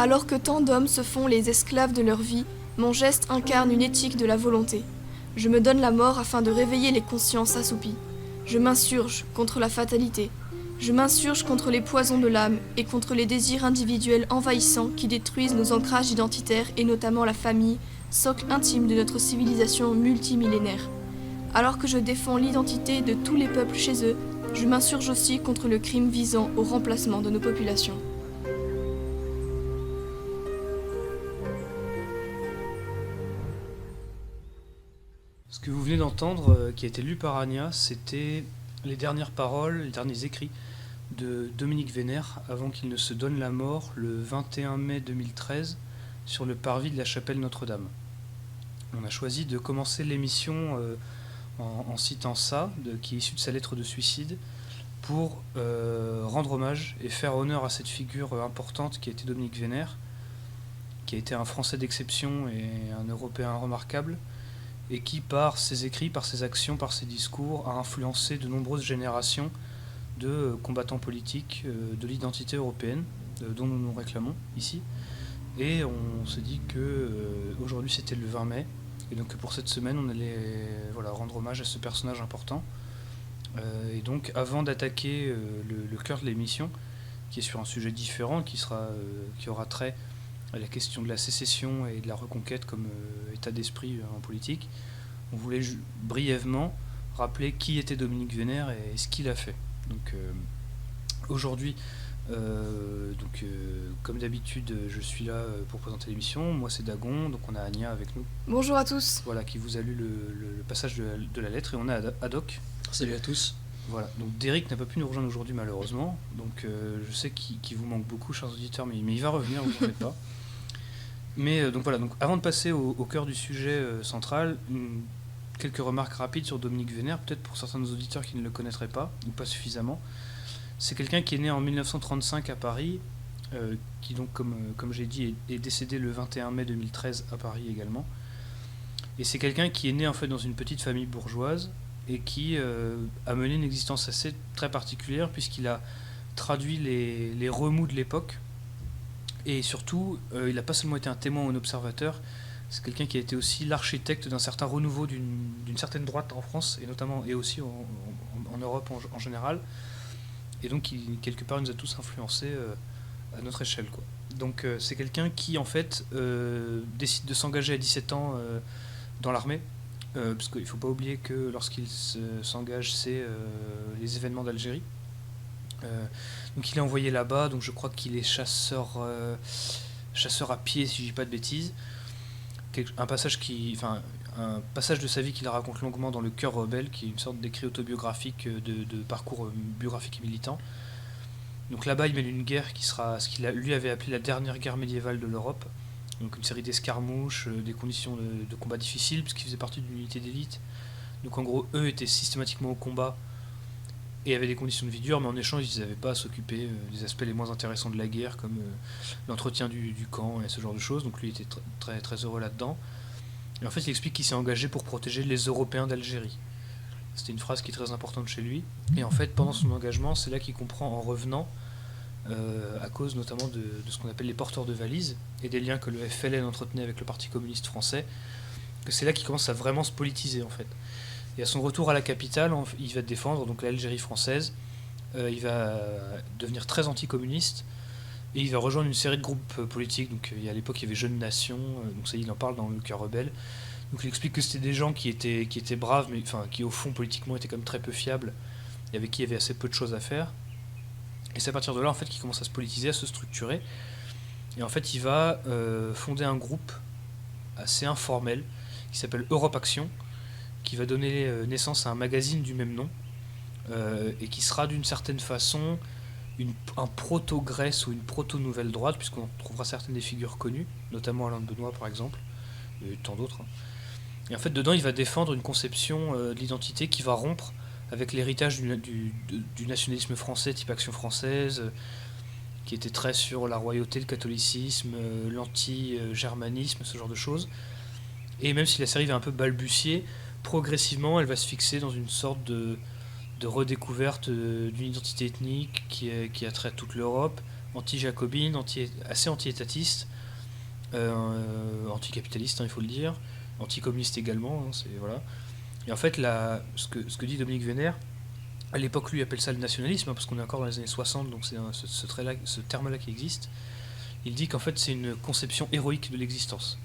Alors que tant d'hommes se font les esclaves de leur vie, mon geste incarne une éthique de la volonté. Je me donne la mort afin de réveiller les consciences assoupies. Je m'insurge contre la fatalité. Je m'insurge contre les poisons de l'âme et contre les désirs individuels envahissants qui détruisent nos ancrages identitaires et notamment la famille, socle intime de notre civilisation multimillénaire. Alors que je défends l'identité de tous les peuples chez eux, je m'insurge aussi contre le crime visant au remplacement de nos populations. Ce que vous venez d'entendre, qui a été lu par Anya, c'était les dernières paroles, les derniers écrits de Dominique Vénère avant qu'il ne se donne la mort le 21 mai 2013 sur le parvis de la chapelle Notre-Dame. On a choisi de commencer l'émission en citant ça, qui est issu de sa lettre de suicide, pour rendre hommage et faire honneur à cette figure importante qui a été Dominique Vénère, qui a été un Français d'exception et un Européen remarquable, et qui, par ses écrits, par ses actions, par ses discours, a influencé de nombreuses générations de combattants politiques de l'identité européenne, dont nous nous réclamons ici. Et on s'est dit que aujourd'hui c'était le 20 mai, et donc pour cette semaine on allait rendre hommage à ce personnage important. Et donc avant d'attaquer le cœur de l'émission, qui est sur un sujet différent, qui aura trait à la question de la sécession et de la reconquête comme état d'esprit en politique, on voulait brièvement rappeler qui était Dominique Vénère et ce qu'il a fait. Donc aujourd'hui, comme d'habitude, je suis là pour présenter l'émission. Moi c'est Dagon, donc on a Anya avec nous. Bonjour à tous. Voilà, qui vous a lu le passage de la lettre, et on a Adoc. Salut à tous. Voilà, donc Derek n'a pas pu nous rejoindre aujourd'hui malheureusement, donc je sais qu'il vous manque beaucoup, chers auditeurs, mais il va revenir, vous en faites pas. Mais donc avant de passer au cœur du sujet central, quelques remarques rapides sur Dominique Vénère, peut-être pour certains de nos auditeurs qui ne le connaîtraient pas, ou pas suffisamment. C'est quelqu'un qui est né en 1935 à Paris, qui donc, comme j'ai dit, est décédé le 21 mai 2013 à Paris également. Et c'est quelqu'un qui est né en fait dans une petite famille bourgeoise, et qui a mené une existence assez très particulière, puisqu'il a traduit les remous de l'époque. Et surtout, il n'a pas seulement été un témoin ou un observateur, c'est quelqu'un qui a été aussi l'architecte d'un certain renouveau d'une certaine droite en France, et aussi en Europe en général. Et donc, quelque part, il nous a tous influencés à notre échelle, quoi. Donc, c'est quelqu'un qui, en fait, décide de s'engager à 17 ans dans l'armée, parce qu'il ne faut pas oublier que lorsqu'il s'engage, c'est les événements d'Algérie. Donc il est envoyé là-bas, donc je crois qu'il est chasseur à pied, si je dis pas de bêtises. Un passage de sa vie qu'il raconte longuement dans Le Cœur rebelle, qui est une sorte d'écrit autobiographique de parcours biographique et militant. Donc là-bas, il mène une guerre qui sera ce qu'il lui avait appelé la dernière guerre médiévale de l'Europe. Donc une série d'escarmouches, des conditions de combat difficiles, puisqu'il faisait partie d'une unité d'élite. Donc en gros, eux étaient systématiquement au combat et avaient des conditions de vie dures, mais en échange, ils n'avaient pas à s'occuper des aspects les moins intéressants de la guerre, comme l'entretien du camp et ce genre de choses. Donc lui était très, très heureux là-dedans. Et en fait, il explique qu'il s'est engagé pour protéger les Européens d'Algérie. C'était une phrase qui est très importante chez lui. Et en fait, pendant son engagement, c'est là qu'il comprend, en revenant, à cause notamment de ce qu'on appelle les porteurs de valises, et des liens que le FLN entretenait avec le Parti communiste français, que c'est là qu'il commence à vraiment se politiser, en fait. Et à son retour à la capitale, il va défendre donc l'Algérie française, il va devenir très anticommuniste, et il va rejoindre une série de groupes politiques. Donc à l'époque il y avait Jeunes Nations, donc ça il en parle dans Le Cœur rebelle. Donc il explique que c'était des gens qui étaient braves, mais qui au fond politiquement étaient quand même très peu fiables, et avec qui il y avait assez peu de choses à faire. Et c'est à partir de là en fait qu'il commence à se politiser, à se structurer. Et en fait il va fonder un groupe assez informel qui s'appelle Europe Action, qui va donner naissance à un magazine du même nom, et qui sera d'une certaine façon un proto-Grèce ou une proto-nouvelle droite, puisqu'on trouvera certaines des figures connues, notamment Alain de Benoît par exemple, et tant d'autres. Et en fait dedans il va défendre une conception de l'identité qui va rompre avec l'héritage du nationalisme français type Action française, qui était très sur la royauté, le catholicisme, l'anti-germanisme, ce genre de choses. Et même si la série va un peu balbutier, progressivement, elle va se fixer dans une sorte de redécouverte d'une identité ethnique qui a trait à toute l'Europe, anti-jacobine, assez anti-étatiste, anticapitaliste, il faut le dire, anticommuniste également, voilà. Et en fait, ce que dit Dominique Vénère, à l'époque, lui appelle ça le nationalisme, parce qu'on est encore dans les années 60, donc c'est ce terme-là qui existe. Il dit qu'en fait, c'est une conception héroïque de l'existence.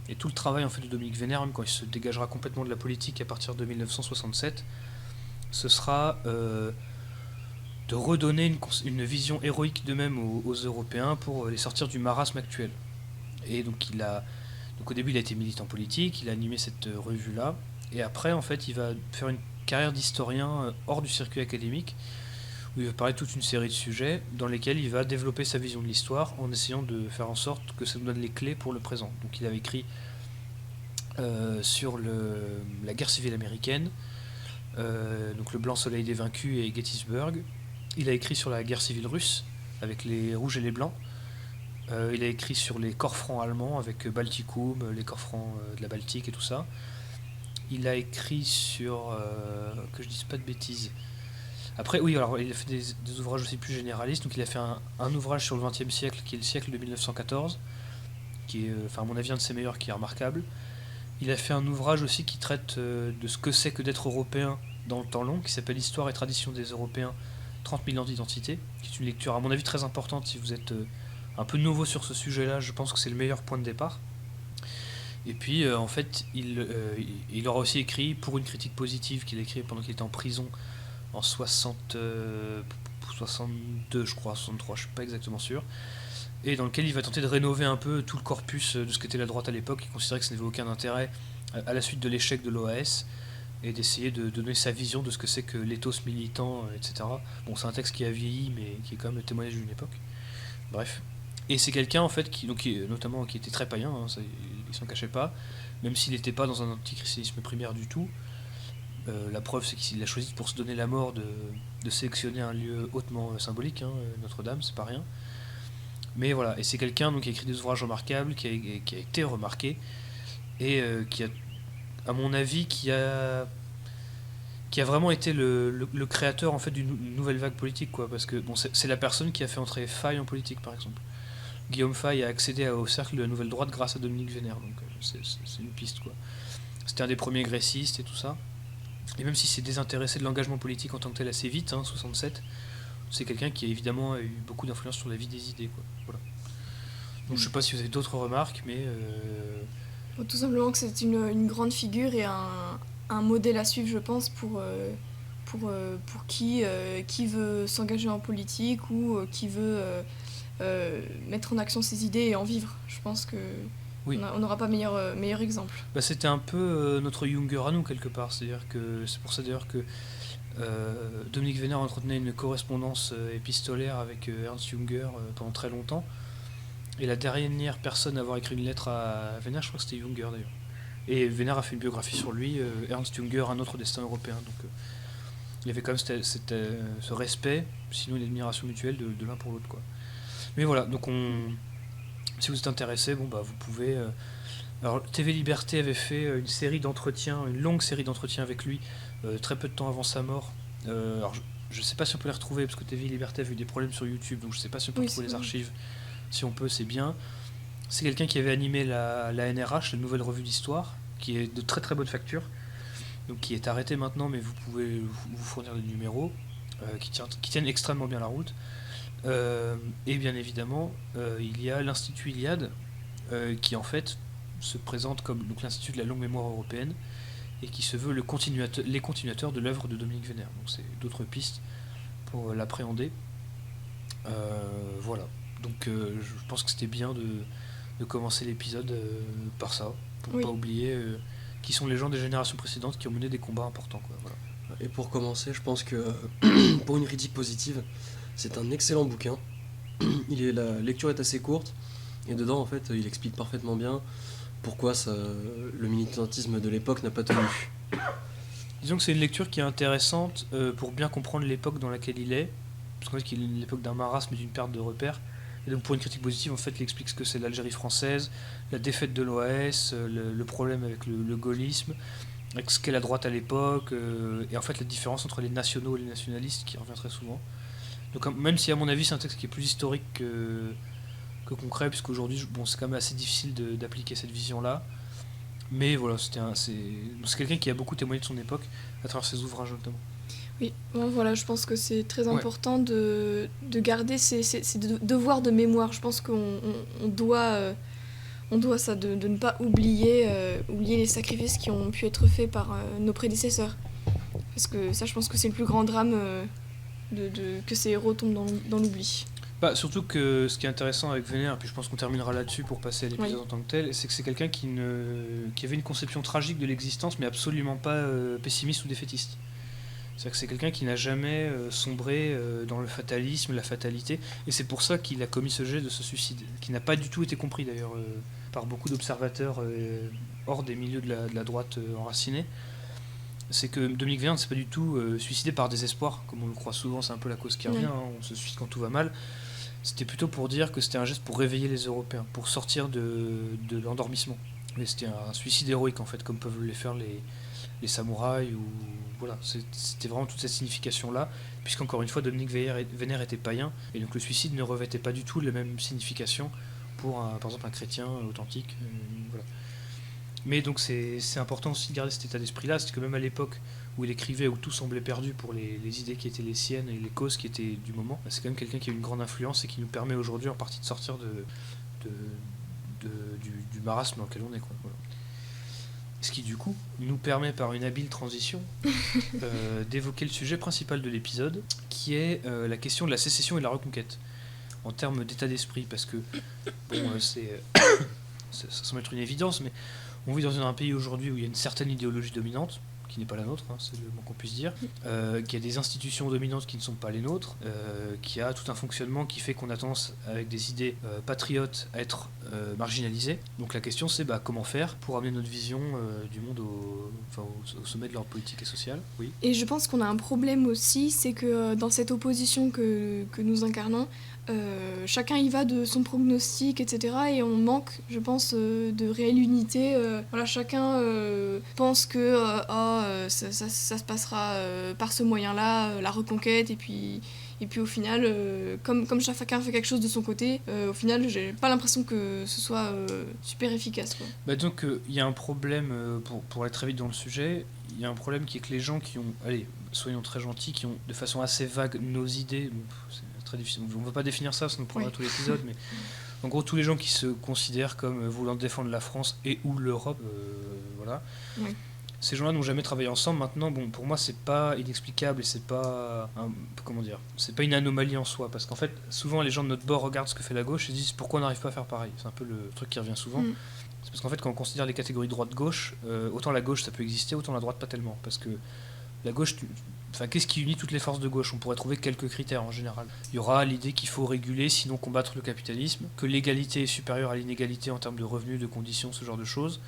Et tout le travail en fait de Dominique Vénère, même quand il se dégagera complètement de la politique à partir de 1967, ce sera de redonner une vision héroïque d'eux-mêmes aux Européens pour les sortir du marasme actuel. Et donc au début il a été militant politique, il a animé cette revue-là, et après en fait il va faire une carrière d'historien hors du circuit académique, où il va parler de toute une série de sujets dans lesquels il va développer sa vision de l'histoire en essayant de faire en sorte que ça nous donne les clés pour le présent. Donc il avait écrit sur la guerre civile américaine, donc le blanc soleil des vaincus et Gettysburg. Il a écrit sur la guerre civile russe avec les rouges et les blancs. Il a écrit sur les corps francs allemands avec Baltikum, les corps francs de la Baltique et tout ça. Il a écrit sur que je dise pas de bêtises. Après, oui, alors il a fait des ouvrages aussi plus généralistes. Donc il a fait un ouvrage sur le XXe siècle qui est le siècle de 1914, qui est, à mon avis, un de ses meilleurs, qui est remarquable. Il a fait un ouvrage aussi qui traite de ce que c'est que d'être européen dans le temps long, qui s'appelle Histoire et tradition des Européens, 30 000 ans d'identité, qui est une lecture, à mon avis, très importante si vous êtes un peu nouveau sur ce sujet-là. Je pense que c'est le meilleur point de départ. Et puis, en fait, il aura aussi écrit Pour une critique positive, qu'il a écrit pendant qu'il était en prison en 62, je crois, 63, je suis pas exactement sûr, et dans lequel il va tenter de rénover un peu tout le corpus de ce qu'était la droite à l'époque. Il considérait que ça n'avait aucun intérêt à la suite de l'échec de l'OAS, et d'essayer de donner sa vision de ce que c'est que l'éthos militant, etc. Bon, c'est un texte qui a vieilli, mais qui est quand même le témoignage d'une époque. Bref. Et c'est quelqu'un, en fait, qui était très païen, ça, il s'en cachait pas, même s'il n'était pas dans un antichristianisme primaire du tout. La preuve, c'est qu'il a choisi, pour se donner la mort, de sélectionner un lieu hautement symbolique, Notre-Dame, c'est pas rien. Mais voilà, et c'est quelqu'un donc, qui a écrit des ouvrages remarquables, qui a été remarqué, et qui a, à mon avis, qui a vraiment été le créateur en fait d'une nouvelle vague politique, quoi, parce que bon, c'est la personne qui a fait entrer Faye en politique, par exemple. Guillaume Faye a accédé au cercle de la nouvelle droite grâce à Dominique Vénère, donc c'est une piste, quoi. C'était un des premiers grécistes et tout ça. Et même si c'est désintéressé de l'engagement politique en tant que tel assez vite, 67, c'est quelqu'un qui a évidemment eu beaucoup d'influence sur la vie des idées, quoi. Voilà. Donc je sais pas si vous avez d'autres remarques, mais Tout simplement que c'est une grande figure et un modèle à suivre, je pense, pour qui veut s'engager en politique ou qui veut mettre en action ses idées et en vivre. Je pense que oui. on n'aura pas meilleur exemple. C'était un peu notre Junger à nous, quelque part. C'est pour ça d'ailleurs que Dominique Vénère entretenait une correspondance épistolaire avec Ernst Junger pendant très longtemps. Et la dernière personne à avoir écrit une lettre à Vénère, je crois que c'était Junger d'ailleurs. Et Vénère a fait une biographie sur lui, Ernst Junger, Un autre destin européen. Donc il y avait quand même ce respect, sinon une admiration mutuelle de l'un pour l'autre, quoi. Mais voilà, donc si vous êtes intéressé, vous pouvez. Alors TV Liberté avait fait une longue série d'entretiens avec lui, très peu de temps avant sa mort. Alors je sais pas si on peut les retrouver, parce que TV Liberté a eu des problèmes sur YouTube, donc je sais pas si on peut retrouver les archives. Si on peut, c'est bien. C'est quelqu'un qui avait animé la NRH, la Nouvelle Revue d'Histoire, qui est de très très bonne facture, donc qui est arrêté maintenant, mais vous pouvez vous fournir les numéros, qui tiennent extrêmement bien la route. Et bien évidemment, il y a l'Institut Iliade, qui en fait se présente comme donc, l'Institut de la longue mémoire européenne, et qui se veut les continuateurs de l'œuvre de Dominique Vénère. Donc c'est d'autres pistes pour l'appréhender. Voilà. Donc je pense que c'était bien de commencer l'épisode par ça, pour ne pas oublier qui sont les gens des générations précédentes qui ont mené des combats importants, quoi. Voilà. Et pour commencer, je pense que pour une critique positive, c'est un excellent bouquin. La lecture est assez courte, et dedans, en fait, il explique parfaitement bien pourquoi le militantisme de l'époque n'a pas tenu. Disons que c'est une lecture qui est intéressante pour bien comprendre l'époque dans laquelle il est, parce qu'en fait, il est l'époque d'un marasme et d'une perte de repères. Et donc pour une critique positive, en fait, il explique ce que c'est l'Algérie française, la défaite de l'OAS, le problème avec le gaullisme, avec ce qu'est la droite à l'époque, et en fait la différence entre les nationaux et les nationalistes qui revient très souvent. Donc même si à mon avis c'est un texte qui est plus historique que concret, puisqu'aujourd'hui bon, c'est quand même assez difficile d'appliquer cette vision-là. Mais voilà, c'est quelqu'un qui a beaucoup témoigné de son époque à travers ses ouvrages notamment. Oui, bon, voilà, je pense que c'est très Ouais. important de garder ces devoirs de mémoire. Je pense on doit, on doit ça, de ne pas oublier les sacrifices qui ont pu être faits par nos prédécesseurs. Parce que ça, je pense que c'est le plus grand drame que ces héros tombent dans l'oubli. Bah, surtout que ce qui est intéressant avec Vénère, et puis je pense qu'on terminera là-dessus pour passer à l'épisode Oui. en tant que tel, c'est que c'est quelqu'un qui avait une conception tragique de l'existence, mais absolument pas pessimiste ou défaitiste. C'est-à-dire que c'est quelqu'un qui n'a jamais sombré dans le fatalisme, la fatalité, et c'est pour ça qu'il a commis ce jet de se suicide, qui n'a pas du tout été compris d'ailleurs par beaucoup d'observateurs hors des milieux de la droite enracinée. C'est que Dominique Vénère ne s'est pas du tout suicidé par désespoir, comme on le croit souvent, c'est un peu la cause qui revient, hein, on se suicide quand tout va mal. C'était plutôt pour dire que c'était un geste pour réveiller les Européens, pour sortir de l'endormissement. Mais c'était un suicide héroïque en fait, comme peuvent le faire les samouraïs ou voilà, c'était vraiment toute cette signification-là, puisqu'encore une fois Dominique Vénère était païen, et donc le suicide ne revêtait pas du tout la même signification pour par exemple un chrétien authentique. Voilà. Mais donc c'est important aussi de garder cet état d'esprit-là, c'est que même à l'époque où il écrivait, où tout semblait perdu pour les idées qui étaient les siennes et les causes qui étaient du moment, c'est quand même quelqu'un qui a une grande influence et qui nous permet aujourd'hui en partie de sortir du marasme dans lequel on est. Quoi. Voilà. Ce qui du coup nous permet par une habile transition d'évoquer le sujet principal de l'épisode, qui est la question de la sécession et de la reconquête, en termes d'état d'esprit, parce que bon, ça semble être une évidence, mais on vit dans un pays aujourd'hui où il y a une certaine idéologie dominante, qui n'est pas la nôtre, hein, c'est le moins qu'on puisse dire, qu'il y a des institutions dominantes qui ne sont pas les nôtres, qu'il y a tout un fonctionnement qui fait qu'on a tendance, avec des idées patriotes, à être marginalisés. Donc la question c'est comment faire pour amener notre vision du monde au sommet de l'ordre politique et social. Oui. Et je pense qu'on a un problème aussi, c'est que dans cette opposition que nous incarnons, chacun y va de son prognostic, etc. Et on manque, je pense, de réelle unité. Voilà, chacun pense que ça se passera par ce moyen-là, la reconquête, et puis au final, comme chacun fait quelque chose de son côté, au final, j'ai pas l'impression que ce soit super efficace. Quoi. Donc il y a un problème, pour aller très vite dans le sujet, il y a un problème qui est que les gens qui ont, allez, soyons très gentils, qui ont de façon assez vague nos idées, c'est très difficile, on ne va pas définir ça, ça nous prendra tout l'épisode, mais en gros tous les gens qui se considèrent comme voulant défendre la France et ou l'Europe, voilà. Oui. Ces gens-là n'ont jamais travaillé ensemble. Maintenant, pour moi, c'est pas inexplicable et c'est pas c'est pas une anomalie en soi, parce qu'en fait, souvent les gens de notre bord regardent ce que fait la gauche et disent pourquoi on n'arrive pas à faire pareil. C'est un peu le truc qui revient souvent. C'est parce qu'en fait, quand on considère les catégories droite-gauche, autant la gauche ça peut exister, autant la droite pas tellement, parce que la gauche, qu'est-ce qui unit toutes les forces de gauche ? On pourrait trouver quelques critères en général. Il y aura l'idée qu'il faut réguler, sinon combattre le capitalisme, que l'égalité est supérieure à l'inégalité en termes de revenus, de conditions, ce genre de choses,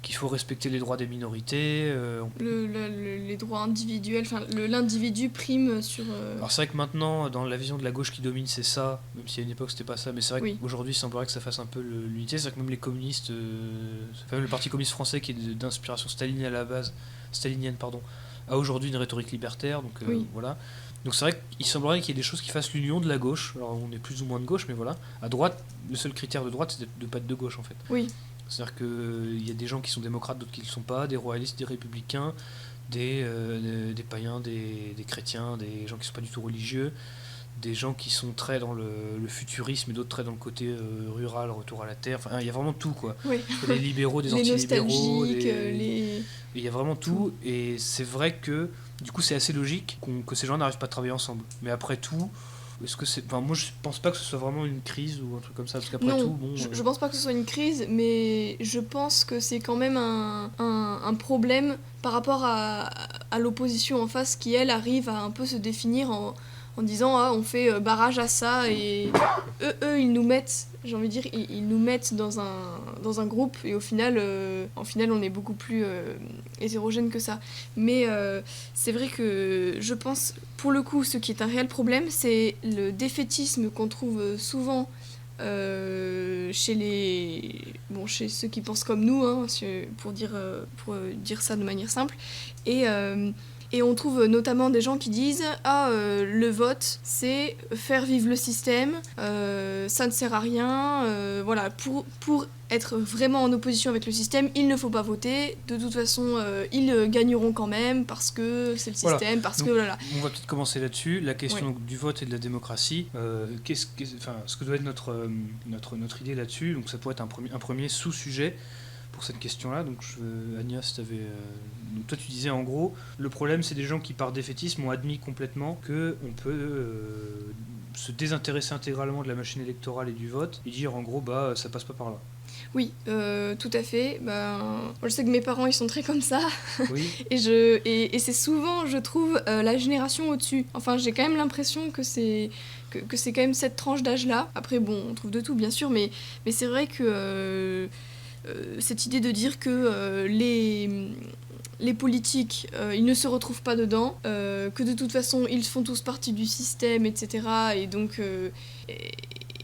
qu'il faut respecter les droits des minorités. Les droits individuels, l'individu prime sur... Alors c'est vrai que maintenant, dans la vision de la gauche qui domine, c'est ça, même si à une époque c'était pas ça, mais c'est vrai qu'aujourd'hui il semblerait que ça fasse un peu l'unité. C'est vrai que même les communistes, même le Parti communiste français qui est d'inspiration stalinienne à la base, a aujourd'hui une rhétorique libertaire, donc voilà. Donc c'est vrai qu'il semblerait qu'il y ait des choses qui fassent l'union de la gauche. Alors on est plus ou moins de gauche, mais voilà. À droite, le seul critère de droite, c'est de pas être de gauche en fait. Oui. C'est-à-dire qu'il y a des gens qui sont démocrates, d'autres qui ne le sont pas, des royalistes, des républicains, des païens, des chrétiens, des gens qui ne sont pas du tout religieux, des gens qui sont très dans le futurisme et d'autres très dans le côté rural, retour à la terre. Enfin, il y a vraiment tout, quoi. Oui. Il y a des libéraux, des anti-libéraux, il y a vraiment tout. Et c'est vrai que, du coup, c'est assez logique que ces gens n'arrivent pas à travailler ensemble. Mais après tout... Est-ce que c'est... moi je pense pas que ce soit vraiment une crise ou un truc comme ça, parce qu'après tout, je pense pas que ce soit une crise, mais je pense que c'est quand même un problème par rapport à l'opposition en face qui, elle, arrive à un peu se définir en disant on fait barrage à ça, et eux ils nous mettent, j'ai envie de dire, ils nous mettent dans un groupe, et au final on est beaucoup plus hétérogène que ça. Mais c'est vrai que je pense, pour le coup, ce qui est un réel problème, c'est le défaitisme qu'on trouve souvent chez ceux qui pensent comme nous, hein, pour dire ça de manière simple, et Et on trouve notamment des gens qui disent « Ah, le vote, c'est faire vivre le système, ça ne sert à rien, voilà, pour être vraiment en opposition avec le système, il ne faut pas voter, de toute façon, ils gagneront quand même, parce que c'est le système, Voilà. parce Donc, que voilà. » On va peut-être commencer là-dessus. La question donc, du vote et de la démocratie. Ce que doit être notre idée là-dessus. Donc ça pourrait être un premier sous-sujet pour cette question-là. Donc Agnès, donc toi tu disais en gros, le problème c'est des gens qui par défaitisme ont admis complètement qu'on peut se désintéresser intégralement de la machine électorale et du vote et dire en gros bah ça passe pas par là. Oui, tout à fait. Je sais que mes parents ils sont très comme ça. Oui. et c'est souvent, je trouve, la génération au-dessus. Enfin, j'ai quand même l'impression que c'est quand même cette tranche d'âge-là. Après, bon, on trouve de tout, bien sûr, mais c'est vrai que cette idée de dire que les politiques, ils ne se retrouvent pas dedans, que de toute façon, ils font tous partie du système, etc.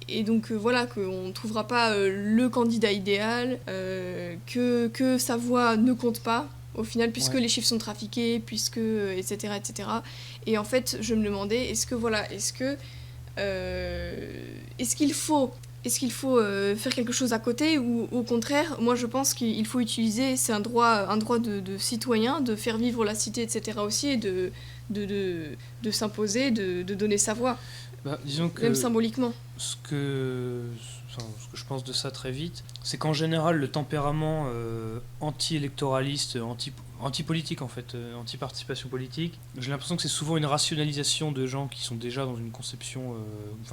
Et donc voilà, qu'on ne trouvera pas le candidat idéal, que sa voix ne compte pas, au final, puisque les chiffres sont trafiqués, etc., etc. Et en fait, je me demandais, est-ce qu'il faut faire quelque chose à côté, ou au contraire, moi je pense qu'il faut utiliser, c'est un droit de citoyen, de faire vivre la cité, etc. aussi, et de s'imposer, de donner sa voix, disons que même symboliquement. Ce que je pense de ça très vite, c'est qu'en général le tempérament anti-électoraliste, anti-politique en fait, anti-participation politique, j'ai l'impression que c'est souvent une rationalisation de gens qui sont déjà dans une conception,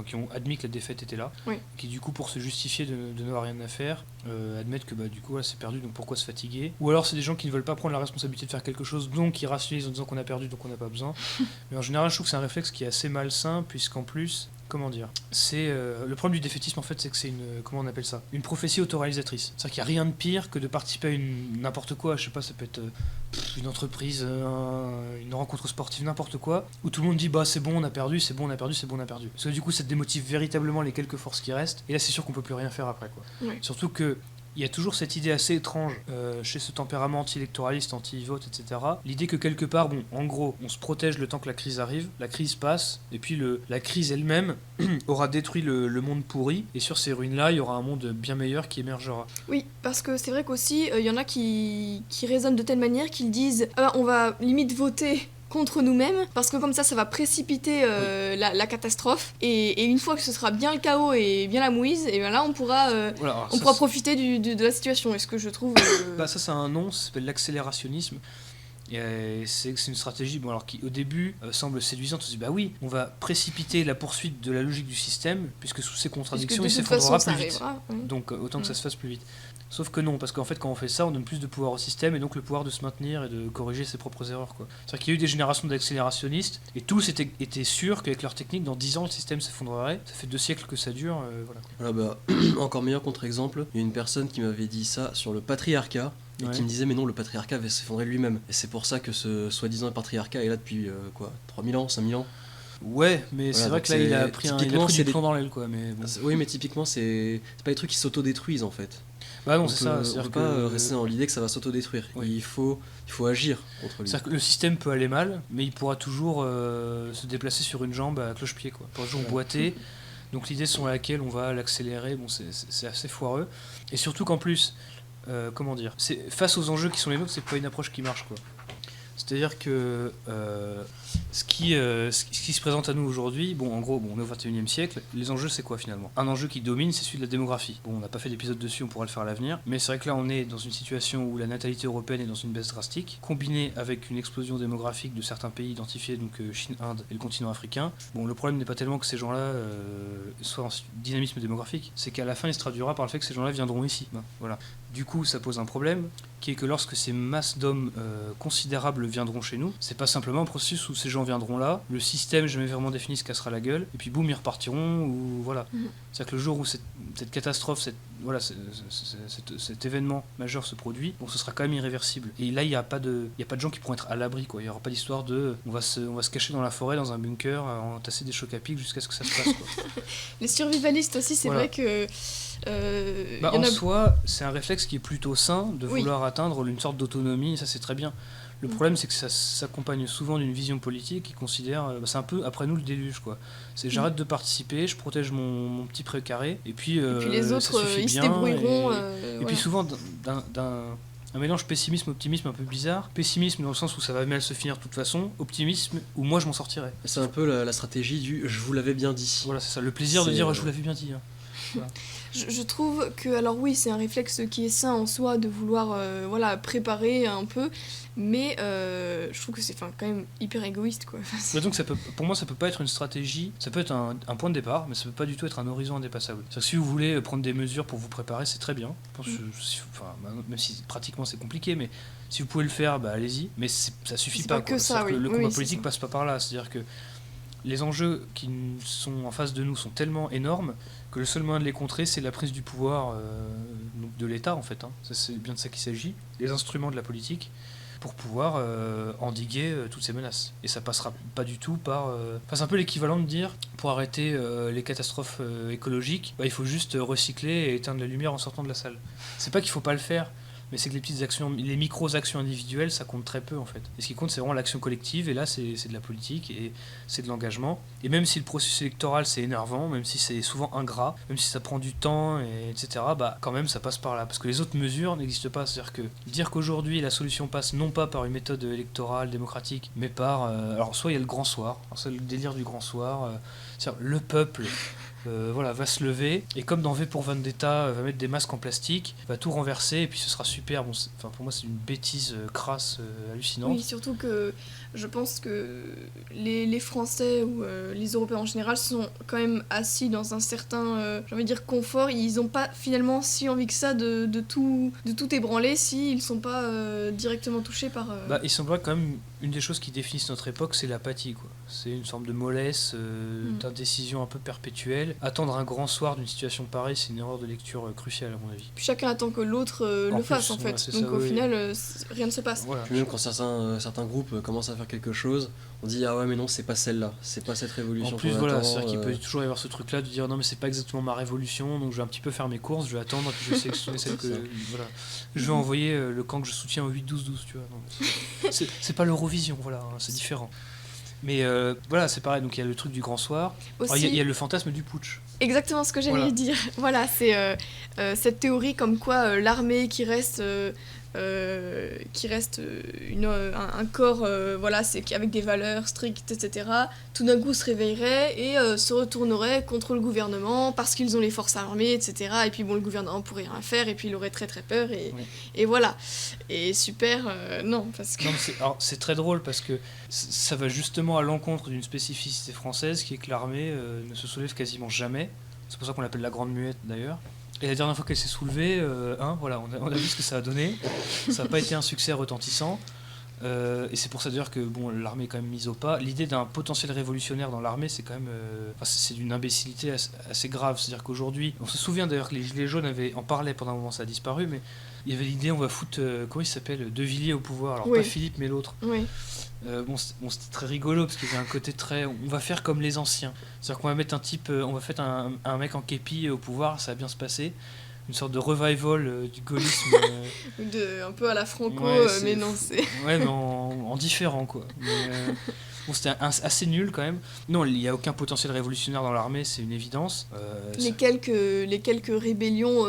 qui ont admis que la défaite était là, qui du coup pour se justifier de n'avoir rien à faire, admettent que du coup c'est perdu, donc pourquoi se fatiguer. Ou alors c'est des gens qui ne veulent pas prendre la responsabilité de faire quelque chose, donc ils rationalisent en disant qu'on a perdu, donc on n'a pas besoin. Mais en général je trouve que c'est un réflexe qui est assez malsain, puisqu'en plus, comment dire, c'est le problème du défaitisme en fait, c'est que c'est une prophétie autoréalisatrice. C'est-à-dire qu'il n'y a rien de pire que de participer à n'importe quoi, je sais pas, ça peut être une entreprise, une rencontre sportive, n'importe quoi, où tout le monde dit bah c'est bon, on a perdu, c'est bon, on a perdu, c'est bon, on a perdu. Parce que du coup ça démotive véritablement les quelques forces qui restent, et là c'est sûr qu'on peut plus rien faire après quoi. Ouais. Surtout que il y a toujours cette idée assez étrange chez ce tempérament anti-électoraliste, anti-vote, etc. L'idée que quelque part, en gros, on se protège le temps que la crise arrive, la crise passe, et puis la crise elle-même aura détruit le monde pourri, et sur ces ruines-là, il y aura un monde bien meilleur qui émergera. Oui, parce que c'est vrai qu'aussi, il y en a qui raisonnent de telle manière qu'ils disent on va limite voter contre nous-mêmes, parce que comme ça va précipiter la catastrophe, et une fois que ce sera bien le chaos et bien la mouise, et bien là on pourra profiter de la situation, et ce que je trouve... ça c'est un nom, ça s'appelle l'accélérationnisme. Et c'est une stratégie qui au début semble séduisante. On se dit bah oui, on va précipiter la poursuite de la logique du système, puisque sous ces contradictions il s'effondrera plus vite, donc autant que ça se fasse plus vite. Sauf que non, parce qu'en fait quand on fait ça on donne plus de pouvoir au système, et donc le pouvoir de se maintenir et de corriger ses propres erreurs quoi. C'est-à-dire qu'il y a eu des générations d'accélérationnistes, et tous étaient sûrs qu'avec leur technique dans 10 ans le système s'effondrerait. Ça fait 2 siècles que ça dure, voilà. Encore meilleur contre-exemple, il y a une personne qui m'avait dit ça sur le patriarcat, et qui me disait mais non, le patriarcat va s'effondrer lui-même, et c'est pour ça que ce soi-disant patriarcat est là depuis 3000 ans, 5000 ans. Ouais, mais c'est vrai que là il a pris du plomb dans l'aile quoi. Mais bon. Oui, mais typiquement c'est pas des trucs qui s'autodétruisent en fait. Bah non, c'est ça. On peut pas rester dans l'idée que ça va s'autodétruire. Oui. Il faut agir contre lui. C'est-à-dire que le système peut aller mal, mais il pourra toujours se déplacer sur une jambe à cloche-pied quoi. Il pourra toujours boiter. Donc l'idée selon laquelle on va l'accélérer, c'est assez foireux. Et surtout qu'en plus, c'est face aux enjeux qui sont les nôtres, c'est pas une approche qui marche quoi. C'est-à-dire que ce qui se présente à nous aujourd'hui, en gros, on est au 21e siècle, les enjeux c'est quoi finalement ? Un enjeu qui domine, c'est celui de la démographie. On n'a pas fait d'épisode dessus, on pourra le faire à l'avenir, mais c'est vrai que là on est dans une situation où la natalité européenne est dans une baisse drastique, combinée avec une explosion démographique de certains pays identifiés, donc Chine, Inde et le continent africain. Le problème n'est pas tellement que ces gens-là soient en dynamisme démographique, c'est qu'à la fin il se traduira par le fait que ces gens-là viendront ici. Voilà. Du coup, ça pose un problème, qui est que lorsque ces masses d'hommes considérables viendront chez nous, c'est pas simplement un processus où ces gens viendront là, le système jamais vraiment défini se cassera la gueule, et puis boum, ils repartiront, ou voilà. C'est-à-dire que le jour où cette catastrophe, cet événement majeur se produit, ce sera quand même irréversible. Et là, il n'y a pas de gens qui pourront être à l'abri, quoi. Il n'y aura pas d'histoire de on va se cacher dans la forêt, dans un bunker, entasser des chocs à pic jusqu'à ce que ça se passe, quoi. Les survivalistes aussi, c'est vrai que... soi, c'est un réflexe qui est plutôt sain de vouloir atteindre une sorte d'autonomie, et ça c'est très bien. Le problème, c'est que ça s'accompagne souvent d'une vision politique qui considère, c'est un peu après nous le déluge, quoi. C'est j'arrête de participer, je protège mon petit précaré, et puis les ça autres, suffit ils se bien, débrouilleront. et puis Voilà. souvent un mélange pessimisme-optimisme un peu bizarre. Pessimisme dans le sens où ça va mal se finir de toute façon, optimisme où moi je m'en sortirai. C'est un peu la stratégie du je vous l'avais bien dit. Voilà, c'est ça, le plaisir de C'est, dire je vous l'avais bien dit. Hein. Voilà. Je trouve que, alors oui, c'est un réflexe qui est sain en soi de vouloir voilà, préparer un peu, mais je trouve que c'est quand même hyper égoïste, quoi. Enfin, Mais donc pour moi ça peut pas être une stratégie, ça peut être un point de départ, mais ça peut pas du tout être un horizon indépassable. C'est-à-dire que si vous voulez prendre des mesures pour vous préparer, c'est très bien. Je pense même si pratiquement c'est compliqué, mais si vous pouvez le faire, bah allez-y. Mais ça suffit c'est pas. pas que Quoi. ça, C'est-à-dire oui. que le Oui, combat c'est politique ça. passe pas par là. C'est-à-dire que les enjeux qui sont en face de nous sont tellement énormes que le seul moyen de les contrer, c'est la prise du pouvoir donc de l'État, en fait. Hein. C'est bien de ça qu'il s'agit. Les instruments de la politique pour pouvoir endiguer toutes ces menaces. Et ça passera pas du tout par... c'est un peu l'équivalent de dire, pour arrêter les catastrophes écologiques, il faut juste recycler et éteindre la lumière en sortant de la salle. C'est pas qu'il faut pas le faire, mais c'est que les petites actions, les micro-actions individuelles, ça compte très peu en fait. Et ce qui compte, c'est vraiment l'action collective, et là, c'est de la politique, et c'est de l'engagement. Et même si le processus électoral, c'est énervant, même si c'est souvent ingrat, même si ça prend du temps, etc., quand même, ça passe par là. Parce que les autres mesures n'existent pas. C'est-à-dire que dire qu'aujourd'hui, la solution passe non pas par une méthode électorale, démocratique, mais par... alors, soit il y a le grand soir, c'est le délire du grand soir, c'est-à-dire le peuple... va se lever, et comme dans V pour Vendetta, va mettre des masques en plastique, va tout renverser, et puis ce sera super. Pour moi, c'est une bêtise crasse, hallucinante. Oui, surtout que je pense que les Français ou les Européens en général sont quand même assis dans un certain, j'ai envie de dire, confort. Ils n'ont pas finalement si envie que ça de tout ébranler s'ils ne sont pas directement touchés par... Il semblerait quand même, une des choses qui définissent notre époque, c'est l'apathie, quoi. C'est une forme de mollesse, d'indécision un peu perpétuelle. Attendre un grand soir d'une situation pareille, c'est une erreur de lecture cruciale à mon avis. Puis chacun attend que l'autre En le fasse plus, en fait. ouais, c'est Donc ça, au oui. final, rien ne se passe. Voilà. Puis même quand certains groupes commencent à faire quelque chose, on dit ah ouais mais non c'est pas celle-là, c'est pas cette révolution En plus, qu'on voilà, attend, c'est-à-dire qu'il peut toujours y avoir ce truc-là de dire non, mais c'est pas exactement ma révolution, donc je vais un petit peu faire mes courses, je vais attendre, puis je vais sélectionner celle que. Voilà. Je vais envoyer le camp que je soutiens au 8-12-12, tu vois. Non, c'est pas l'Eurovision, voilà, hein, c'est différent. Mais voilà, c'est pareil, donc il y a le truc du grand soir. Aussi, Il y a le fantasme du putsch. exactement ce que j'allais Voilà. dire. Voilà, c'est cette théorie comme quoi l'armée qui reste un corps voilà, c'est avec des valeurs strictes, etc., tout d'un coup se réveillerait et se retournerait contre le gouvernement parce qu'ils ont les forces armées, etc. Et puis bon, le gouvernement pourrait rien faire et puis il aurait très très peur Oui. et voilà. Et super, non, parce que... Non, alors, c'est très drôle parce que ça va justement à l'encontre d'une spécificité française qui est que l'armée ne se soulève quasiment jamais. C'est pour ça qu'on l'appelle la Grande Muette d'ailleurs. Et la dernière fois qu'elle s'est soulevée, voilà, on a vu ce que ça a donné. Ça n'a pas été un succès retentissant. Et c'est pour ça d'ailleurs que bon, l'armée est quand même mise au pas. L'idée d'un potentiel révolutionnaire dans l'armée, c'est quand même, c'est d'une imbécilité assez grave. C'est-à-dire qu'aujourd'hui, on se souvient d'ailleurs que les Gilets jaunes en parlaient pendant un moment, ça a disparu, mais il y avait l'idée, on va foutre, comment il s'appelle, De Villiers au pouvoir. Alors Oui. pas Philippe, mais l'autre. Oui. C'était très rigolo parce qu'il y avait un côté très. On va faire comme les anciens. C'est-à-dire qu'on va mettre on va faire un mec en képi au pouvoir, ça va bien se passer. Une sorte de revival du gaullisme. Un peu à la Franco, Ouais, mais non, c'est... Ouais, mais en différent, quoi. Mais, c'était assez nul quand même. Non, il n'y a aucun potentiel révolutionnaire dans l'armée, c'est une évidence. Les quelques rébellions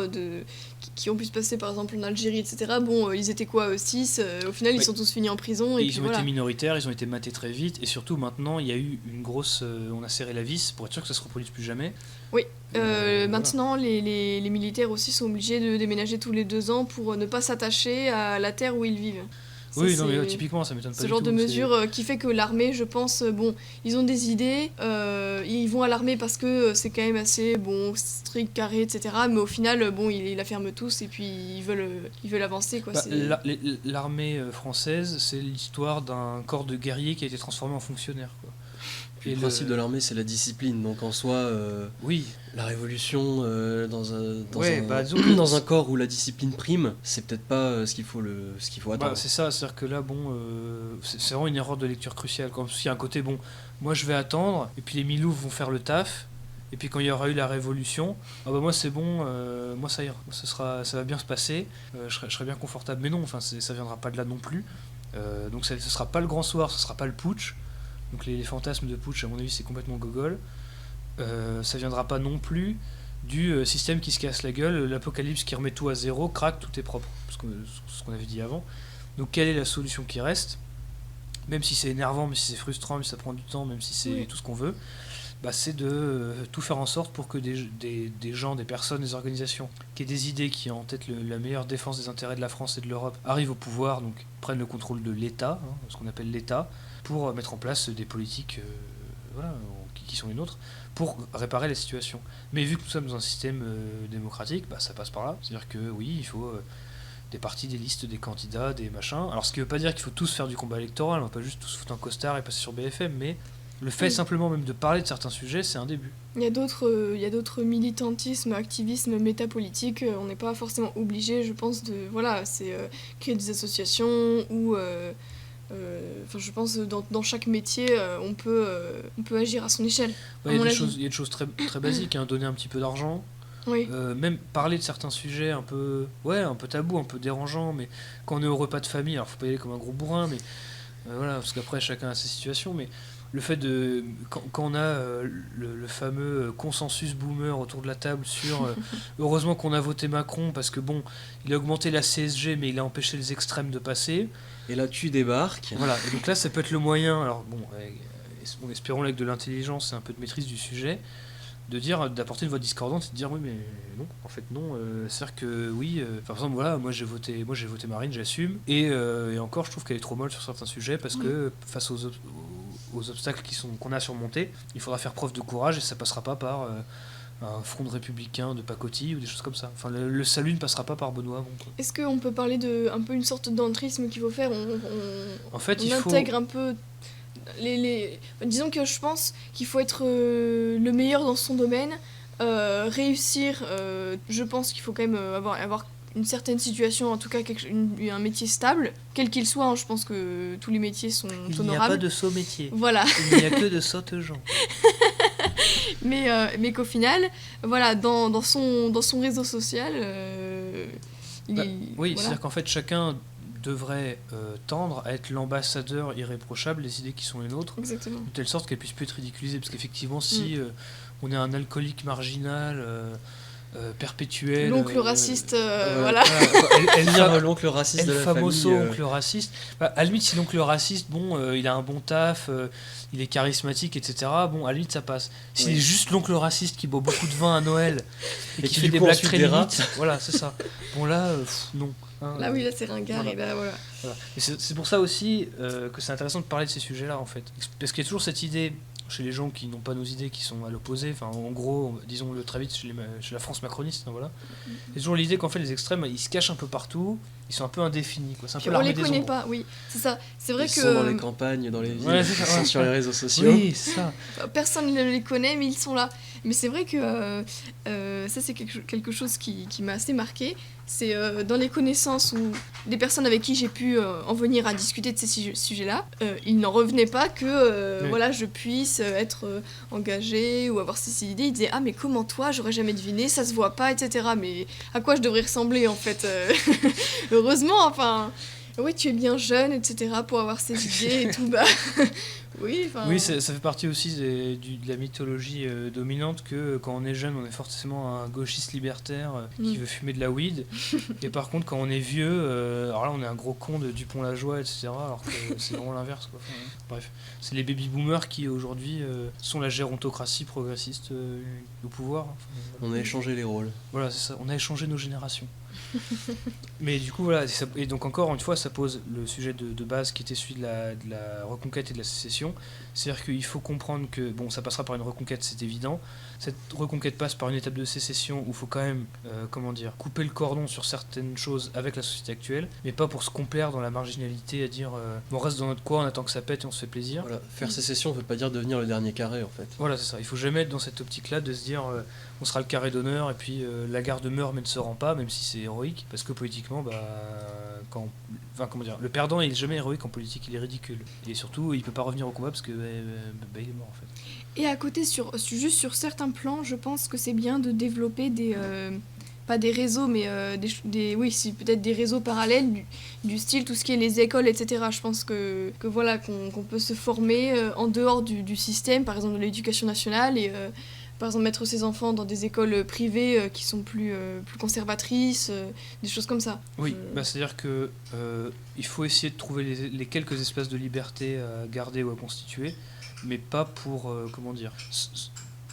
qui ont pu se passer par exemple en Algérie, etc. Bon, ils étaient quoi, 6 au final, ils sont tous finis en prison. Et ils puis ont voilà. été minoritaires, ils ont été matés très vite, et surtout maintenant, il y a eu une grosse. On a serré la vis pour être sûr que ça se reproduise plus jamais. Oui, Voilà. maintenant, les militaires aussi sont obligés de déménager tous les 2 ans pour ne pas s'attacher à la terre où ils vivent. Ça, Oui, non, mais c'est typiquement, ça m'étonne pas ce du genre tout. de mesure qui fait que l'armée, je pense, bon, ils ont des idées, ils vont à l'armée parce que c'est quand même assez bon, strict, carré, etc. Mais au final, bon, ils la ferment tous et puis ils veulent avancer, quoi. L'armée française, c'est l'histoire d'un corps de guerriers qui a été transformé en fonctionnaire, quoi. Puis le principe de l'armée c'est la discipline, donc en soi Oui, la révolution Ouais, disons que dans un corps où la discipline prime, c'est peut-être pas ce qu'il faut attendre. c'est ça, c'est-à-dire que là, bon, c'est vraiment une erreur de lecture cruciale. Comme s'il y a un côté, bon, moi je vais attendre, et puis les Milous vont faire le taf, et puis quand il y aura eu la révolution, moi c'est bon, moi ça ira, ça va bien se passer, je serai bien confortable. Mais non, enfin, ça viendra pas de là non plus. Donc ce sera pas le grand soir, ce sera pas le putsch. Donc les fantasmes de putsch, à mon avis, c'est complètement gogol. Ça viendra pas non plus du système qui se casse la gueule, l'apocalypse qui remet tout à zéro, crac, tout est propre. Ce qu'on avait dit avant. Donc quelle est la solution qui reste ? Même si c'est énervant, même si c'est frustrant, même si ça prend du temps, même si c'est tout ce qu'on veut, c'est de tout faire en sorte pour que des gens, des personnes, des organisations qui aient des idées, qui ont en tête la meilleure défense des intérêts de la France et de l'Europe, arrivent au pouvoir, donc prennent le contrôle de l'État, ce qu'on appelle l'État, pour mettre en place des politiques qui sont les nôtres, pour réparer la situation. Mais vu que nous sommes dans un système démocratique, ça passe par là. C'est-à-dire que oui, il faut des partis, des listes, des candidats, des machins. Alors ce qui veut pas dire qu'il faut tous faire du combat électoral, on va pas juste tous foutre un costard et passer sur BFM, mais le fait simplement même de parler de certains sujets, c'est un début. Il y a d'autres militantismes, activismes, métapolitiques. On n'est pas forcément obligé, je pense, de créer des associations ou je pense dans chaque métier, on peut agir à son échelle. Il y a des choses très, très basiques, donner un petit peu d'argent. Oui. Même parler de certains sujets un peu tabous, un peu dérangeants, mais quand on est au repas de famille, alors faut pas y aller comme un gros bourrin, mais parce qu'après chacun a ses situations, mais le fait de quand on a le fameux consensus boomer autour de la table sur heureusement qu'on a voté Macron parce que il a augmenté la CSG mais il a empêché les extrêmes de passer, et là tu débarques, et donc là ça peut être le moyen, alors espérons avec de l'intelligence et un peu de maîtrise du sujet, d'apporter une voix discordante et de dire oui mais non, en fait non, c'est-à-dire que oui, par exemple moi j'ai voté Marine, j'assume, et encore je trouve qu'elle est trop molle sur certains sujets parce que face aux obstacles qu'on a surmontés, il faudra faire preuve de courage et ça passera pas par un front de républicains de pacotille ou des choses comme ça. Enfin le salut ne passera pas par Benoît Hamon, quoi. Est-ce qu'on peut parler de un peu une sorte d'entrisme qu'il faut faire, en fait, on intègre un peu disons que je pense qu'il faut être le meilleur dans son domaine, réussir, je pense qu'il faut quand même avoir une certaine situation, en tout cas un métier stable, quel qu'il soit, je pense que tous les métiers sont honorables. Il n'y a pas de saut métier. Voilà. Il n'y a que de sautes gens. mais qu'au final, dans son réseau social, c'est-à-dire qu'en fait chacun devrait tendre à être l'ambassadeur irréprochable des idées qui sont les nôtres. Exactement. De telle sorte qu'elles puissent plus être ridiculisées, parce qu'effectivement si on est un alcoolique marginal perpétuel, l'oncle raciste, l'oncle raciste de la famoso famille, oncle raciste, à la limite si l'oncle raciste il a un bon taf, il est charismatique, etc., à la limite ça passe. S'il est juste l'oncle raciste qui boit beaucoup de vin à Noël et qui fait des blagues très limites, voilà, c'est ça, non. Là c'est ringard, et là voilà. Et c'est pour ça aussi que c'est intéressant de parler de ces sujets-là, en fait, parce qu'il y a toujours cette idée chez les gens qui n'ont pas nos idées, qui sont à l'opposé, en gros, disons-le très vite, chez la France macroniste, il y a toujours l'idée qu'en fait les extrêmes, ils se cachent un peu partout, ils sont un peu indéfinis, quoi. C'est un peu on l'armée les des connaît ombres. pas, oui, c'est ça. C'est vrai ils que sont dans les campagnes, dans les villes, ils sont sur les réseaux sociaux. Oui, c'est ça. Personne ne les connaît, mais ils sont là. Mais c'est vrai que ça, c'est quelque chose qui m'a assez marqué. C'est dans les connaissances ou des personnes avec qui j'ai pu en venir à discuter de ces sujets-là, ils n'en revenaient pas que je puisse être engagée ou avoir ces idées. Ils disaient mais comment toi, j'aurais jamais deviné, ça se voit pas, etc. Mais à quoi je devrais ressembler en fait heureusement, oui, tu es bien jeune, etc. pour avoir ces idées et tout. Oui, ça fait partie aussi de la mythologie dominante que quand on est jeune, on est forcément un gauchiste libertaire qui veut fumer de la weed. Et par contre, quand on est vieux, alors là, on est un gros con de Dupont-la-Joie, etc. Alors que c'est vraiment l'inverse, quoi. Bref, c'est les baby-boomers qui aujourd'hui sont la gérontocratie progressiste au pouvoir. On a échangé les rôles. Voilà, c'est ça. On a échangé nos générations. Mais du coup et donc encore une fois ça pose le sujet de base qui était celui de la reconquête et de la sécession. C'est-à-dire qu'il faut comprendre que ça passera par une reconquête, c'est évident. Cette reconquête passe par une étape de sécession où il faut quand même couper le cordon sur certaines choses avec la société actuelle, mais pas pour se complaire dans la marginalité à dire on reste dans notre coin, on attend que ça pète et on se fait plaisir. Voilà, faire sécession ne veut pas dire devenir le dernier carré en fait. Voilà, c'est ça, il faut jamais être dans cette optique là de se dire on sera le carré d'honneur et puis la garde meurt mais ne se rend pas, même si c'est héroïque, parce que politiquement le perdant il est jamais héroïque en politique, il est ridicule, et surtout il peut pas revenir au combat parce que il est mort en fait. Et à côté, juste sur certains plans, je pense que c'est bien de développer pas des réseaux, mais oui, si, peut-être des réseaux parallèles du style tout ce qui est les écoles, etc. Je pense que voilà, qu'on peut se former en dehors du système, par exemple de l'éducation nationale, et par exemple mettre ses enfants dans des écoles privées qui sont plus conservatrices, des choses comme ça. Oui, c'est-à-dire que il faut essayer de trouver les quelques espaces de liberté à garder ou à constituer, mais pas pour,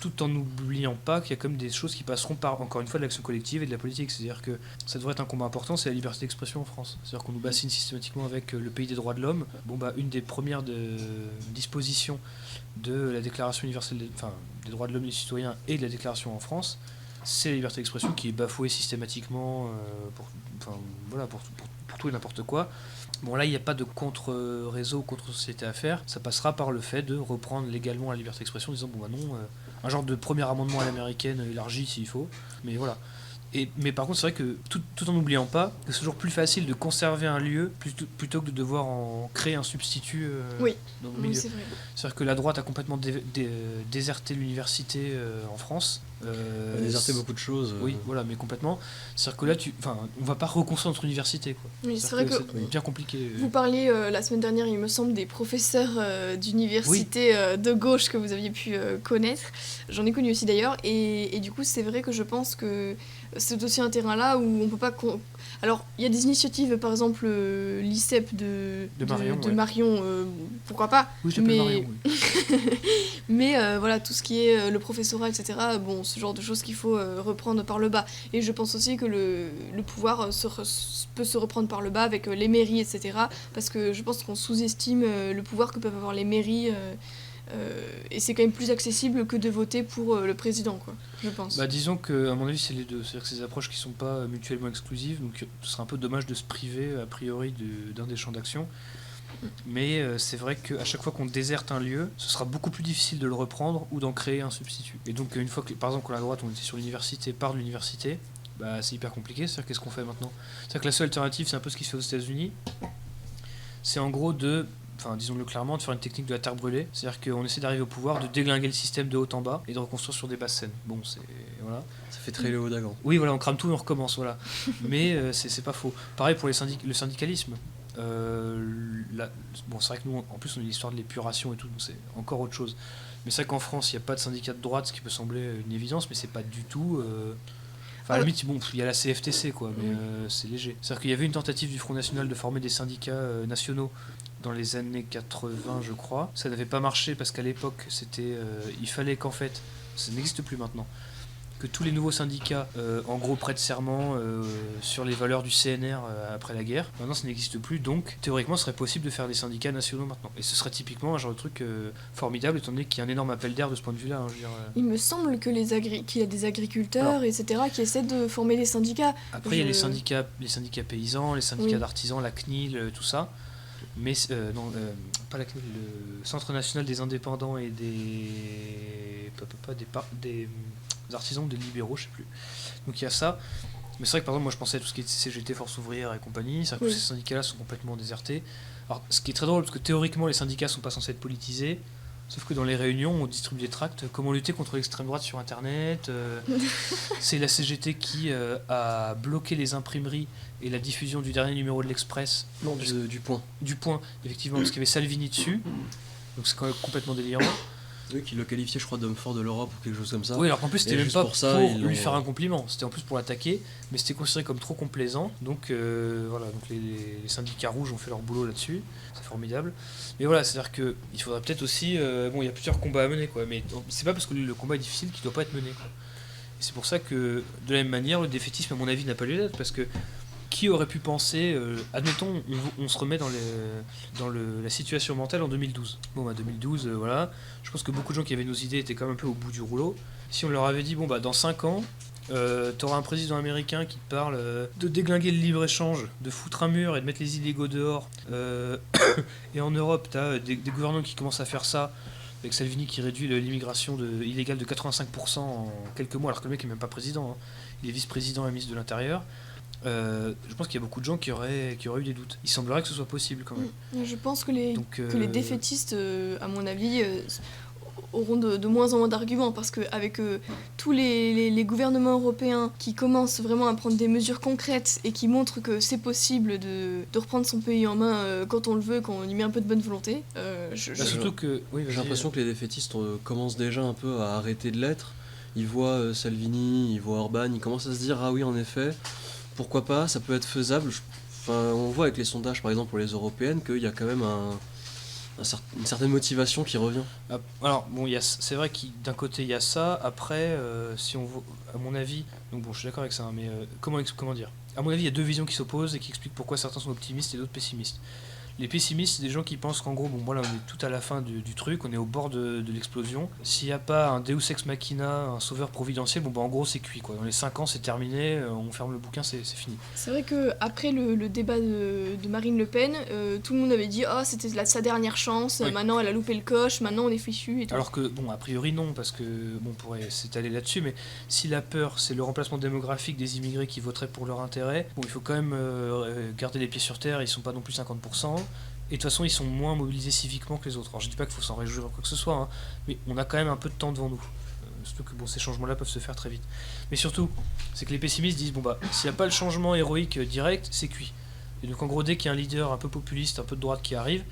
tout en n'oubliant pas qu'il y a quand même des choses qui passeront par, encore une fois, de l'action collective et de la politique. C'est-à-dire que ça devrait être un combat important, c'est la liberté d'expression en France. C'est-à-dire qu'on nous bassine systématiquement avec le pays des droits de l'homme. Une des premières dispositions de la Déclaration universelle des droits de l'homme et des citoyens et de la Déclaration en France, c'est la liberté d'expression qui est bafouée systématiquement pour tout et n'importe quoi. Là, il n'y a pas de contre-réseau, contre-société à faire. Ça passera par le fait de reprendre légalement la liberté d'expression en disant non, un genre de premier amendement à l'américaine élargi s'il faut. Mais voilà. Mais par contre, c'est vrai que tout en n'oubliant pas que c'est toujours plus facile de conserver un lieu plutôt que de devoir en créer un substitut dans le milieu. Oui, c'est vrai. C'est-à-dire que la droite a complètement déserté l'université en France. Déserté beaucoup de choses. Oui, voilà, mais complètement. C'est-à-dire que là, on va pas reconstruire notre université, quoi. Oui, c'est vrai que c'est bien compliqué. Vous parliez la semaine dernière, il me semble, des professeurs d'université de gauche que vous aviez pu connaître. J'en ai connu aussi d'ailleurs, et du coup, c'est vrai que je pense que c'est aussi un terrain là où on peut pas. Alors, il y a des initiatives, par exemple, l'ICEP de Marion, pourquoi pas. Oui, je l'appelle Marion, oui. Mais voilà, tout ce qui est le professorat, etc., ce genre de choses qu'il faut reprendre par le bas. Et je pense aussi que le pouvoir peut se reprendre par le bas avec les mairies, etc., parce que je pense qu'on sous-estime le pouvoir que peuvent avoir les mairies, et c'est quand même plus accessible que de voter pour le président, quoi, je pense. Disons que, à mon avis, c'est les deux. C'est-à-dire que c'est des approches qui ne sont pas mutuellement exclusives, donc ce serait un peu dommage de se priver, a priori, d'un des champs d'action. Mais c'est vrai qu'à chaque fois qu'on déserte un lieu, ce sera beaucoup plus difficile de le reprendre ou d'en créer un substitut. Et donc une fois que, par exemple, quand la droite, on était sur l'université, part de l'université, c'est hyper compliqué. C'est-à-dire qu'est-ce qu'on fait maintenant ? C'est-à-dire que la seule alternative, c'est un peu ce qui se fait aux États-Unis. C'est en gros disons-le clairement, de faire une technique de la terre brûlée. C'est-à-dire qu'on essaie d'arriver au pouvoir, de déglinguer le système de haut en bas et de reconstruire sur des basses scènes. Voilà. Ça fait très Léo Dagan. Oui, voilà, on crame tout et on recommence, voilà. Mais c'est pas faux. Pareil pour le syndicalisme. C'est vrai que nous, en plus, on a l'histoire de l'épuration et tout, donc c'est encore autre chose. Mais c'est vrai qu'en France, il n'y a pas de syndicat de droite, ce qui peut sembler une évidence, mais c'est pas du tout. À la limite, il y a la CFTC, quoi, mais c'est léger. C'est-à-dire qu'il y avait une tentative du Front National de former des syndicats nationaux dans les années 80, je crois. Ça n'avait pas marché parce qu'à l'époque, il fallait qu'en fait, ça n'existe plus maintenant, que tous les nouveaux syndicats, en gros, prêtent serment sur les valeurs du CNR après la guerre. Maintenant, ça n'existe plus, donc théoriquement, ce serait possible de faire des syndicats nationaux maintenant. Et ce serait typiquement un genre de truc formidable, étant donné qu'il y a un énorme appel d'air de ce point de vue-là. Il me semble que qu'il y a des agriculteurs, etc., qui essaient de former des syndicats. Après, il y a les syndicats paysans, les syndicats d'artisans, la CNIL, tout ça. Mais pas la CNIL, le Centre national des indépendants et des artisans, des libéraux, je sais plus. Donc il y a ça. Mais c'est vrai que par exemple, moi je pensais à tout ce qui est CGT, Force ouvrière et compagnie. C'est vrai que tous ces syndicats-là sont complètement désertés. Alors ce qui est très drôle, parce que théoriquement les syndicats sont pas censés être politisés. Sauf que dans les réunions, on distribue des tracts. Comment lutter contre l'extrême droite sur Internet. C'est la CGT qui a bloqué les imprimeries et la diffusion du dernier numéro de l'Express. Non, du Point. Du Point, effectivement, parce qu'il y avait Salvini dessus. Donc c'est quand même complètement délirant. Oui, qui le qualifiait, je crois, d'homme fort de l'Europe ou quelque chose comme ça. Oui, alors qu'en plus, c'était même pas pour lui faire un un compliment. C'était en plus pour l'attaquer, mais c'était considéré comme trop complaisant. Donc voilà, donc les syndicats rouges ont fait leur boulot là-dessus. C'est formidable. Mais voilà, c'est-à-dire qu'il faudrait peut-être aussi... il y a plusieurs combats à mener, quoi. Mais c'est pas parce que le combat est difficile qu'il doit pas être mené, quoi. Et c'est pour ça que, de la même manière, le défaitisme, à mon avis, n'a pas lieu d'être, parce que qui aurait pu penser, admettons, on se remet dans la situation mentale en 2012. 2012, voilà. Je pense que beaucoup de gens qui avaient nos idées étaient quand même un peu au bout du rouleau. Si on leur avait dit, dans 5 ans, t'auras un président américain qui te parle de déglinguer le libre-échange, de foutre un mur et de mettre les illégaux dehors. Et en Europe, t'as des gouvernements qui commencent à faire ça, avec Salvini qui réduit l'immigration illégale de 85% en quelques mois, alors que le mec est même pas président, hein. Il est vice-président et ministre de l'Intérieur. Je pense qu'il y a beaucoup de gens qui auraient eu des doutes. Il semblerait que ce soit possible quand même. Je pense que les défaitistes, à mon avis, auront de moins en moins d'arguments, parce qu'avec tous les gouvernements européens qui commencent vraiment à prendre des mesures concrètes et qui montrent que c'est possible de reprendre son pays en main quand on le veut, quand on y met un peu de bonne volonté, surtout que... Oui, j'ai l'impression que les défaitistes commencent déjà un peu à arrêter de l'être. Ils voient Salvini, ils voient Orban, ils commencent à se dire ah oui en effet, pourquoi pas, ça peut être faisable. Enfin, on voit avec les sondages par exemple pour les européennes qu'il y a quand même une certaine motivation qui revient. Alors bon, c'est vrai que d'un côté il y a ça, après si on voit, à mon avis, donc bon je suis d'accord avec ça, hein, mais comment dire, à mon avis il y a deux visions qui s'opposent et qui expliquent pourquoi certains sont optimistes et d'autres pessimistes. Les pessimistes, c'est des gens qui pensent qu'en gros, bon voilà, on est tout à la fin du truc, on est au bord de l'explosion. S'il n'y a pas un Deus Ex Machina, un sauveur providentiel, bon bah en gros c'est cuit quoi. Dans les 5 ans c'est terminé, on ferme le bouquin, c'est fini. C'est vrai qu'après le débat de Marine Le Pen, tout le monde avait dit ah c'était sa dernière chance, Oui. maintenant elle a loupé le coche, maintenant on est fichu et tout. Alors que bon, a priori non, parce que bon, on pourrait s'étaler là-dessus, mais si la peur c'est le remplacement démographique des immigrés qui voteraient pour leur intérêt, bon il faut quand même garder les pieds sur terre, ils sont pas non plus 50%. Et de toute façon, ils sont moins mobilisés civiquement que les autres. Alors je dis pas qu'il faut s'en réjouir ou quoi que ce soit, hein, mais on a quand même un peu de temps devant nous. Surtout que bon, ces changements-là peuvent se faire très vite. Mais surtout, c'est que les pessimistes disent bon bah, s'il n'y a pas le changement héroïque direct, c'est cuit. Et donc en gros, dès qu'il y a un leader un peu populiste, un peu de droite qui arrive,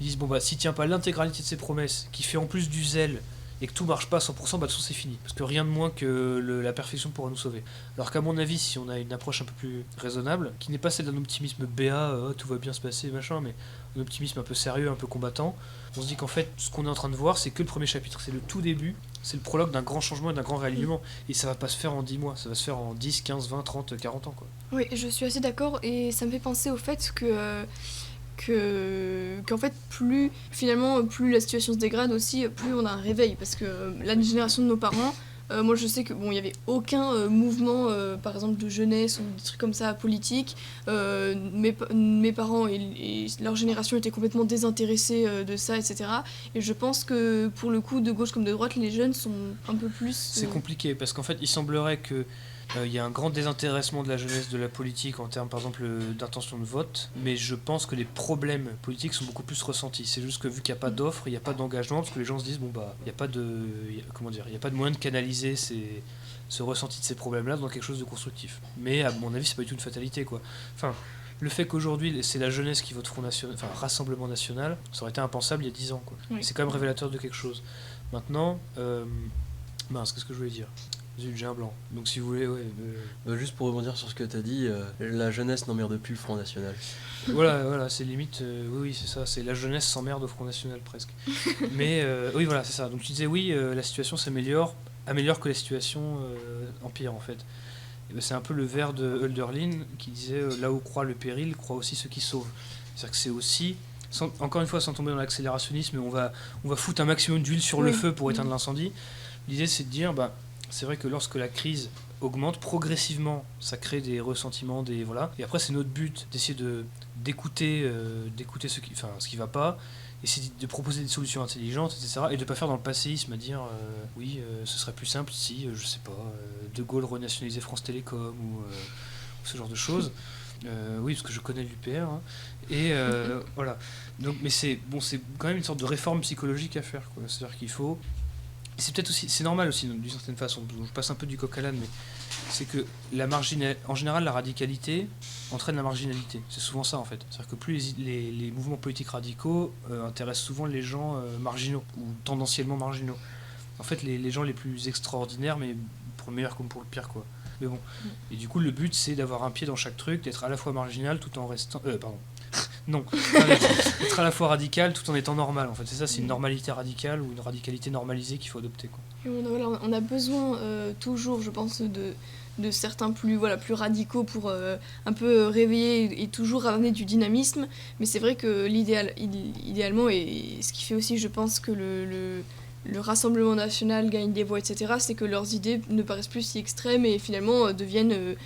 ils disent bon bah, s'il tient pas l'intégralité de ses promesses, qui fait en plus du zèle, et que tout marche pas à 100%, bah de toute façon c'est fini. Parce que rien de moins que la perfection pourra nous sauver. Alors qu'à mon avis, si on a une approche un peu plus raisonnable, qui n'est pas celle d'un optimisme béat, tout va bien se passer, machin, mais un optimisme un peu sérieux, un peu combattant, on se dit qu'en fait, ce qu'on est en train de voir, c'est que le premier chapitre, c'est le tout début, c'est le prologue d'un grand changement et d'un grand réalignement. Et ça va pas se faire en 10 mois, ça va se faire en 10, 15, 20, 30, 40 ans, quoi. Oui, je suis assez d'accord, et ça me fait penser au fait qu'en fait plus la situation se dégrade aussi, plus on a un réveil, parce que la génération de nos parents, moi je sais que bon il y avait aucun mouvement par exemple de jeunesse ou des trucs comme ça politique, mes parents et leur génération étaient complètement désintéressés de ça, etc. Et je pense que pour le coup de gauche comme de droite les jeunes sont un peu plus C'est compliqué parce qu'en fait il semblerait que il y a un grand désintéressement de la jeunesse de la politique en termes par exemple d'intention de vote, mais je pense que les problèmes politiques sont beaucoup plus ressentis. C'est juste que vu qu'il n'y a pas d'offre, il n'y a pas d'engagement, parce que les gens se disent bon bah il n'y a pas de moyen de canaliser ce ressenti de ces problèmes-là dans quelque chose de constructif. Mais à mon avis c'est pas du tout une fatalité quoi. Enfin, le fait qu'aujourd'hui c'est la jeunesse qui vote Front National, enfin Rassemblement National, ça aurait été impensable il y a 10 ans quoi. Oui. C'est quand même révélateur de quelque chose. Maintenant, mince, qu'est-ce que je voulais dire ? Zut, j'ai un blanc. Donc si vous voulez, ouais. Juste pour rebondir sur ce que tu as dit, la jeunesse n'emmerde plus le Front National. Voilà, c'est limite, oui, c'est ça, c'est la jeunesse s'emmerde au Front National presque. Mais oui, voilà, c'est ça. Donc tu disais, oui, la situation s'améliore que la situation empire en fait. Et ben, c'est un peu le vers de Hölderlin qui disait là où croit le péril, croit aussi ceux qui sauvent. C'est-à-dire que c'est aussi, encore une fois, sans tomber dans l'accélérationnisme, on va foutre un maximum d'huile sur le feu pour éteindre l'incendie. L'idée, c'est de dire, bah, c'est vrai que lorsque la crise augmente progressivement, ça crée des ressentiments, et après c'est notre but d'essayer d'écouter ce qui va pas, essayer de proposer des solutions intelligentes, etc. Et de pas faire dans le passéisme à dire oui, ce serait plus simple si je sais pas, De Gaulle renationalisait France Télécom ou ce genre de choses. Oui, parce que je connais l'UPR, hein. Et voilà. Donc, mais c'est quand même une sorte de réforme psychologique à faire, quoi. C'est-à-dire qu'il faut. C'est peut-être aussi, c'est normal aussi d'une certaine façon. Je passe un peu du coq à l'âne, mais c'est que en général, la radicalité entraîne la marginalité. C'est souvent ça en fait. C'est-à-dire que plus les mouvements politiques radicaux intéressent souvent les gens marginaux ou tendanciellement marginaux. En fait, les gens les plus extraordinaires, mais pour le meilleur comme pour le pire, quoi. Mais bon. Et du coup, le but, c'est d'avoir un pied dans chaque truc, d'être à la fois marginal tout en restant. Non, être à la fois radical tout en étant normal en fait. C'est ça, c'est une normalité radicale ou une radicalité normalisée qu'il faut adopter, quoi. Et on a besoin toujours, je pense, de certains plus radicaux pour un peu réveiller et toujours ramener du dynamisme. Mais c'est vrai que idéalement, et ce qui fait aussi, je pense, que le Rassemblement National gagne des voix, etc., c'est que leurs idées ne paraissent plus si extrêmes et finalement deviennent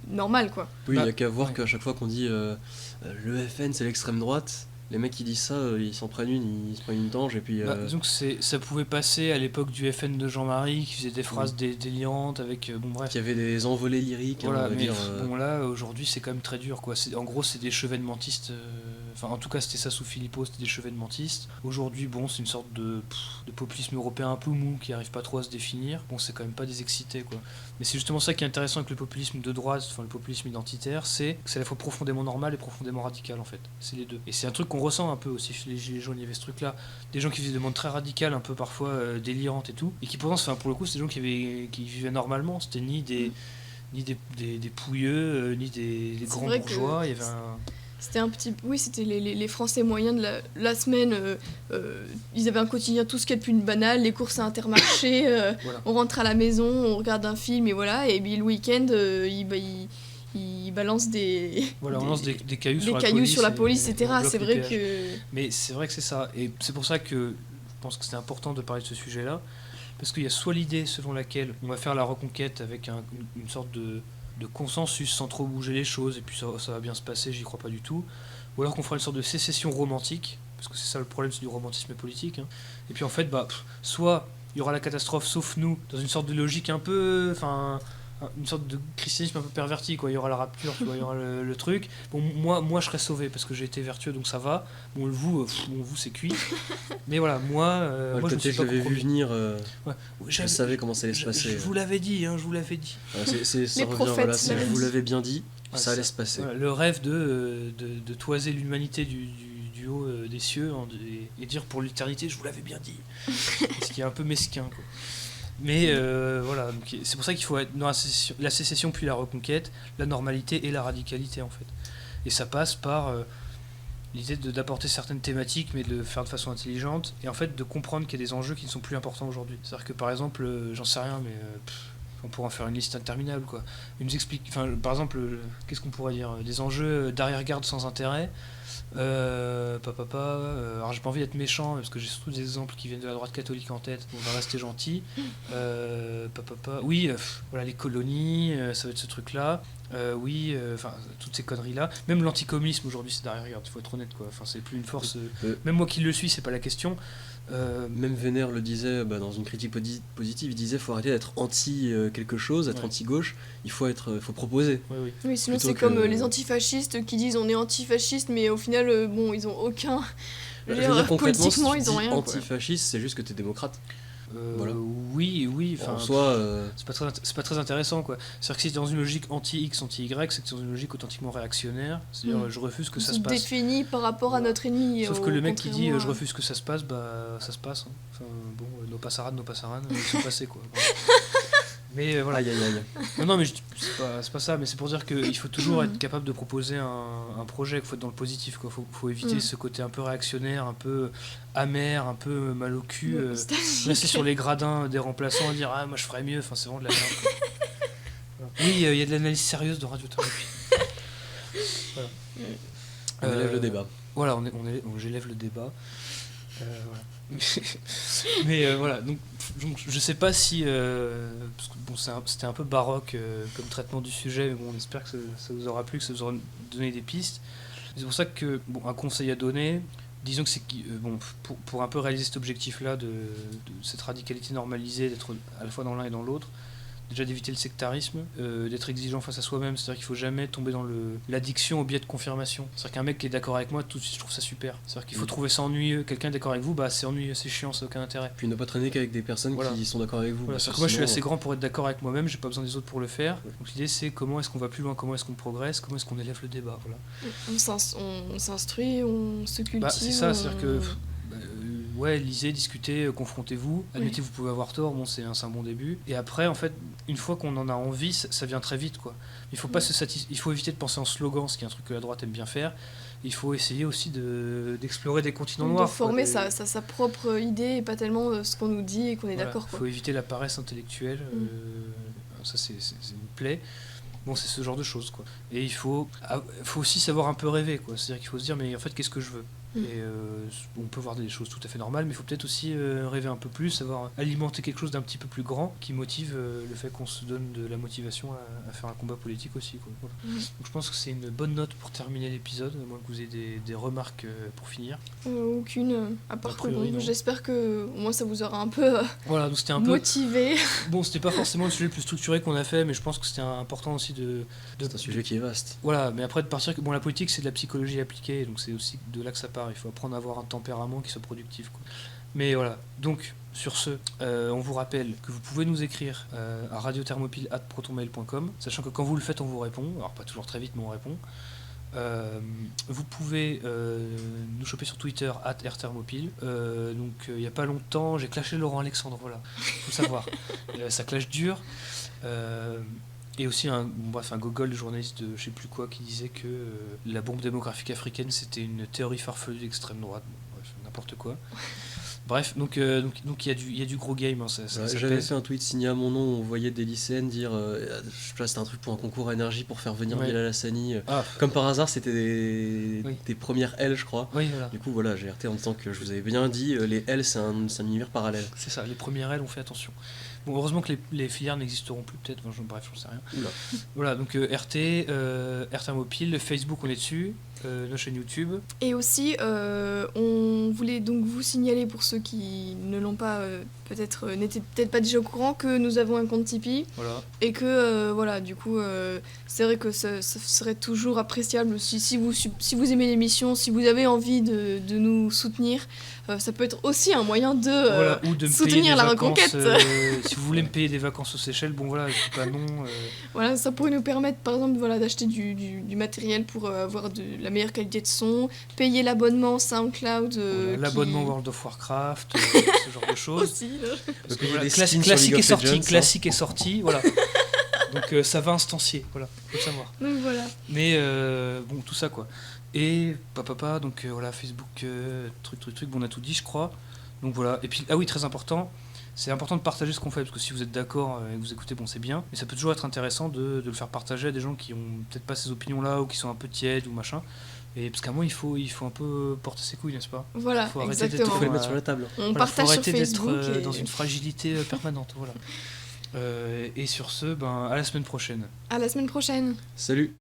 normales, quoi. Oui, il n'y a qu'à voir qu'à chaque fois qu'on dit le FN c'est l'extrême droite, les mecs qui disent ça, ils s'en prennent ils se prennent une tange et puis... Disons que ça pouvait passer à l'époque du FN de Jean-Marie qui faisait des phrases délirantes avec... bon bref. Qui avait des envolées lyriques. Voilà, on va mais dire, bon là, aujourd'hui c'est quand même très dur, quoi. En gros c'est des chevènementistes Enfin, en tout cas, c'était ça sous Philippot, c'était des chevènementistes. Aujourd'hui, bon, c'est une sorte de populisme européen un peu mou qui arrive pas trop à se définir. Bon, c'est quand même pas des excités, quoi. Mais c'est justement ça qui est intéressant avec le populisme de droite, enfin le populisme identitaire, c'est que c'est à la fois profondément normal et profondément radical, en fait. C'est les deux. Et c'est un truc qu'on ressent un peu aussi chez les Gilets jaunes, il y avait ce truc-là. Des gens qui faisaient des demandes très radicales, un peu parfois délirantes et tout. Et qui pourtant, enfin, pour le coup, c'est des gens qui vivaient normalement. C'était ni des pouilleux, ni des C'est grands vrai bourgeois. que Il y avait un... c'était un petit... Oui, c'était les Français moyens de la semaine. Ils avaient un quotidien tout ce qu'il y a de plus banal, les courses à Intermarché, Voilà. on rentre à la maison, on regarde un film et voilà. Et puis le week-end, ils balancent Voilà, on lance des cailloux des sur la cailloux police. sur la police, et etc. on bloque C'est les vrai péages. que... Mais c'est vrai que c'est ça. Et c'est pour ça que je pense que c'est important de parler de ce sujet-là. Parce qu'il y a soit l'idée selon laquelle on va faire la reconquête avec une sorte de consensus sans trop bouger les choses, et puis ça va bien se passer, j'y crois pas du tout. Ou alors qu'on fera une sorte de sécession romantique, parce que c'est ça le problème, c'est du romantisme politique. Hein. Et puis en fait, soit il y aura la catastrophe, sauf nous, dans une sorte de logique un peu... Enfin, une sorte de christianisme un peu perverti, quoi. Il y aura la rapture, tu vois, il y aura le truc. Bon, moi je serai sauvé parce que j'ai été vertueux, donc ça va. Bon, vous c'est cuit. Mais voilà, moi Le je me côté suis je pas l'avais vu compromis. venir, Ouais. je savais comment ça allait se passer. Je vous l'avais dit, hein, je vous l'avais dit. Voilà, ça Les revient, prophètes voilà, c'est l'avaient je vous dit. l'avais bien dit, Ouais, ça allait se passer. Voilà, le rêve de toiser l'humanité du haut des cieux, hein, et dire pour l'éternité, je vous l'avais bien dit. Ce qui est un peu mesquin, quoi. Mais voilà, donc c'est pour ça qu'il faut être dans la sécession puis la reconquête, la normalité et la radicalité, en fait. Et ça passe par l'idée d'apporter certaines thématiques, mais de le faire de façon intelligente, et en fait de comprendre qu'il y a des enjeux qui ne sont plus importants aujourd'hui. C'est-à-dire que par exemple, j'en sais rien, mais on pourrait en faire une liste interminable, quoi. Ils nous expliquent, enfin, par exemple, qu'est-ce qu'on pourrait dire, des enjeux d'arrière-garde sans intérêt. Alors j'ai pas envie d'être méchant parce que j'ai surtout des exemples qui viennent de la droite catholique en tête. On va rester gentil. Oui, voilà, les colonies, ça va être ce truc-là. Enfin toutes ces conneries-là. Même l'anticommunisme aujourd'hui, c'est derrière-garde. Il faut être honnête, quoi. Enfin, c'est plus une force. Même moi qui le suis, c'est pas la question. Même Vénère le disait dans une critique positive, il disait faut arrêter d'être anti quelque chose, d'être anti-gauche, il faut proposer. Oui. Oui, sinon Plutôt c'est que- comme les antifascistes qui disent on est antifasciste, mais au final, bon, ils ont aucun... Je veux dire concrètement, si politiquement, tu ils ont dis rien, quoi. antifasciste, c'est juste que t'es démocrate. Voilà. Oui. En Enfin, soi, c'est pas très intéressant, quoi. C'est-à-dire que si t'es dans une logique anti-X, anti-Y, c'est que t'es dans une logique authentiquement réactionnaire. C'est-à-dire je refuse que ça se passe. définit par rapport à notre ennemi. Sauf que le mec qui dit contrairement je à- refuse que ça se passe, ça se passe. Hein. Enfin bon, nos passaranes, ils sont passés, quoi. Voilà. Mais voilà. aïe aïe aïe. Non, mais c'est pas ça, mais c'est pour dire qu'il faut toujours être capable de proposer un projet, qu'il faut être dans le positif, quoi. Faut éviter ce côté un peu réactionnaire, un peu amer, un peu mal au cul. nostalgique. Rester sur les gradins des remplaçants et dire ah, moi je ferais mieux, enfin c'est vraiment de la merde, quoi. Voilà. Oui, il y a de l'analyse sérieuse de radiothérapie. Voilà. On élève le débat. Voilà, j'élève le débat. Voilà. Mais voilà, donc je sais pas si parce que bon, c'était un peu baroque comme traitement du sujet, mais bon, on espère que ça vous aura plu, que ça vous aura donné des pistes. C'est pour ça que un conseil à donner, disons que c'est pour un peu réaliser cet objectif-là de cette radicalité normalisée, d'être à la fois dans l'un et dans l'autre. Déjà d'éviter le sectarisme, d'être exigeant face à soi-même, c'est-à-dire qu'il faut jamais tomber dans l'addiction au biais de confirmation. C'est-à-dire qu'un mec qui est d'accord avec moi, tout de suite je trouve ça super. C'est-à-dire qu'il faut trouver ça ennuyeux. Quelqu'un est d'accord avec vous, c'est ennuyeux, c'est chiant, ça n'a aucun intérêt. Puis ne pas traîner qu'avec des personnes Voilà. qui sont d'accord avec vous. Voilà, parce c'est-à-dire que que moi je suis sinon, assez grand pour être d'accord avec moi-même, j'ai pas besoin des autres pour le faire. Donc l'idée c'est comment est-ce qu'on va plus loin, comment est-ce qu'on progresse, comment est-ce qu'on élève le débat. Voilà. On s'instruit, on se cultive. C'est ça, c'est-à-dire que lisez, discutez, confrontez-vous. Admettez, vous pouvez avoir tort, c'est un bon début. Et après, en fait, une fois qu'on en a envie, ça vient très vite, quoi. Il faut pas il faut éviter de penser en slogan, ce qui est un truc que la droite aime bien faire. Il faut essayer aussi d'explorer des continents noirs. De former quoi, sa propre idée et pas tellement ce qu'on nous dit et qu'on est voilà. d'accord, Il quoi. faut éviter la paresse intellectuelle. Ça, c'est une plaie. Bon, c'est ce genre de choses, quoi. Et il faut aussi savoir un peu rêver, quoi. C'est-à-dire qu'il faut se dire, mais en fait, qu'est-ce que je veux ? Et on peut voir des choses tout à fait normales, mais il faut peut-être aussi rêver un peu plus, savoir alimenter quelque chose d'un petit peu plus grand qui motive le fait qu'on se donne de la motivation à faire un combat politique aussi, quoi. Voilà. Donc je pense que c'est une bonne note pour terminer l'épisode, à moins que vous ayez des remarques pour finir. Aucune, à part A priori, que non. j'espère que au moins ça vous aura un peu Voilà, donc c'était un peu... motivé. Bon, c'était pas forcément le sujet le plus structuré qu'on a fait, mais je pense que c'était important aussi C'est un sujet qui est vaste. Voilà, mais après de partir que bon, la politique c'est de la psychologie appliquée, donc c'est aussi de là que ça part. Il faut apprendre à avoir un tempérament qui soit productif, quoi. Mais voilà, donc sur ce, on vous rappelle que vous pouvez nous écrire à radiothermopile@protonmail.com, sachant que quand vous le faites, on vous répond. Alors pas toujours très vite, mais on répond. Vous pouvez nous choper sur Twitter @rthermopile. Donc il n'y a pas longtemps, j'ai clashé Laurent Alexandre, voilà, faut savoir. Ça clash dur. Et aussi un gogol, le journaliste de je sais plus quoi, qui disait que la bombe démographique africaine c'était une théorie farfelue d'extrême droite. Bon, bref, n'importe quoi. Bref, donc il y a du gros game. Hein, ça J'avais pèse. fait un tweet signé à mon nom où on voyait des lycéennes dire je sais pas, c'était un truc pour un concours à énergie pour faire venir Ouais. Bilal Hassani. Ah, Comme par hasard, c'était Oui. des premières L, je crois. oui, voilà. Du coup, voilà, j'ai RT en disant que je vous avais bien dit, les L, c'est un univers parallèle. C'est ça, les premières ailes, on fait attention. Bon, heureusement que les filières n'existeront plus, peut-être. Enfin, bref, j'en sais rien. Oula. Voilà, donc RT, Thermopile, Facebook, on est dessus, notre chaîne YouTube. Et aussi, on voulait donc vous signaler, pour ceux qui ne l'ont pas, n'étaient peut-être pas déjà au courant, que nous avons un compte Tipeee. Voilà. Et que, voilà, du coup, c'est vrai que ça serait toujours appréciable si vous aimez l'émission, si vous avez envie de nous soutenir. Ça peut être aussi un moyen de, Voilà, ou de me soutenir payer des la vacances, reconquête. si vous voulez me payer des vacances aux Seychelles, bon voilà, je dis pas non. Voilà, ça pourrait nous permettre, par exemple, voilà, d'acheter du matériel pour avoir de la meilleure qualité de son, payer l'abonnement SoundCloud. Voilà, l'abonnement World of Warcraft, ce genre de choses. Aussi, là. Parce que Payer voilà, des skins sur classique League est of sorti, Legends, classique est sorti, voilà. Donc ça va instancier, voilà, faut le savoir. Donc voilà. Mais bon, tout ça quoi. Et papa, donc voilà, Facebook, truc, bon, on a tout dit, je crois. Donc voilà, et puis, ah oui, très important, c'est important de partager ce qu'on fait, parce que si vous êtes d'accord et que vous écoutez, bon, c'est bien, mais ça peut toujours être intéressant de le faire partager à des gens qui ont peut-être pas ces opinions-là, ou qui sont un peu tièdes, ou machin. Et parce qu'à moi, il faut un peu porter ses couilles, n'est-ce pas? Voilà, Faut arrêter d'être Il faut exactement. le mettre sur la table. On Voilà, partage faut sur arrêter d'être Facebook. dans une fragilité permanente, voilà. Et sur ce, ben, à la semaine prochaine. À la semaine prochaine. Salut.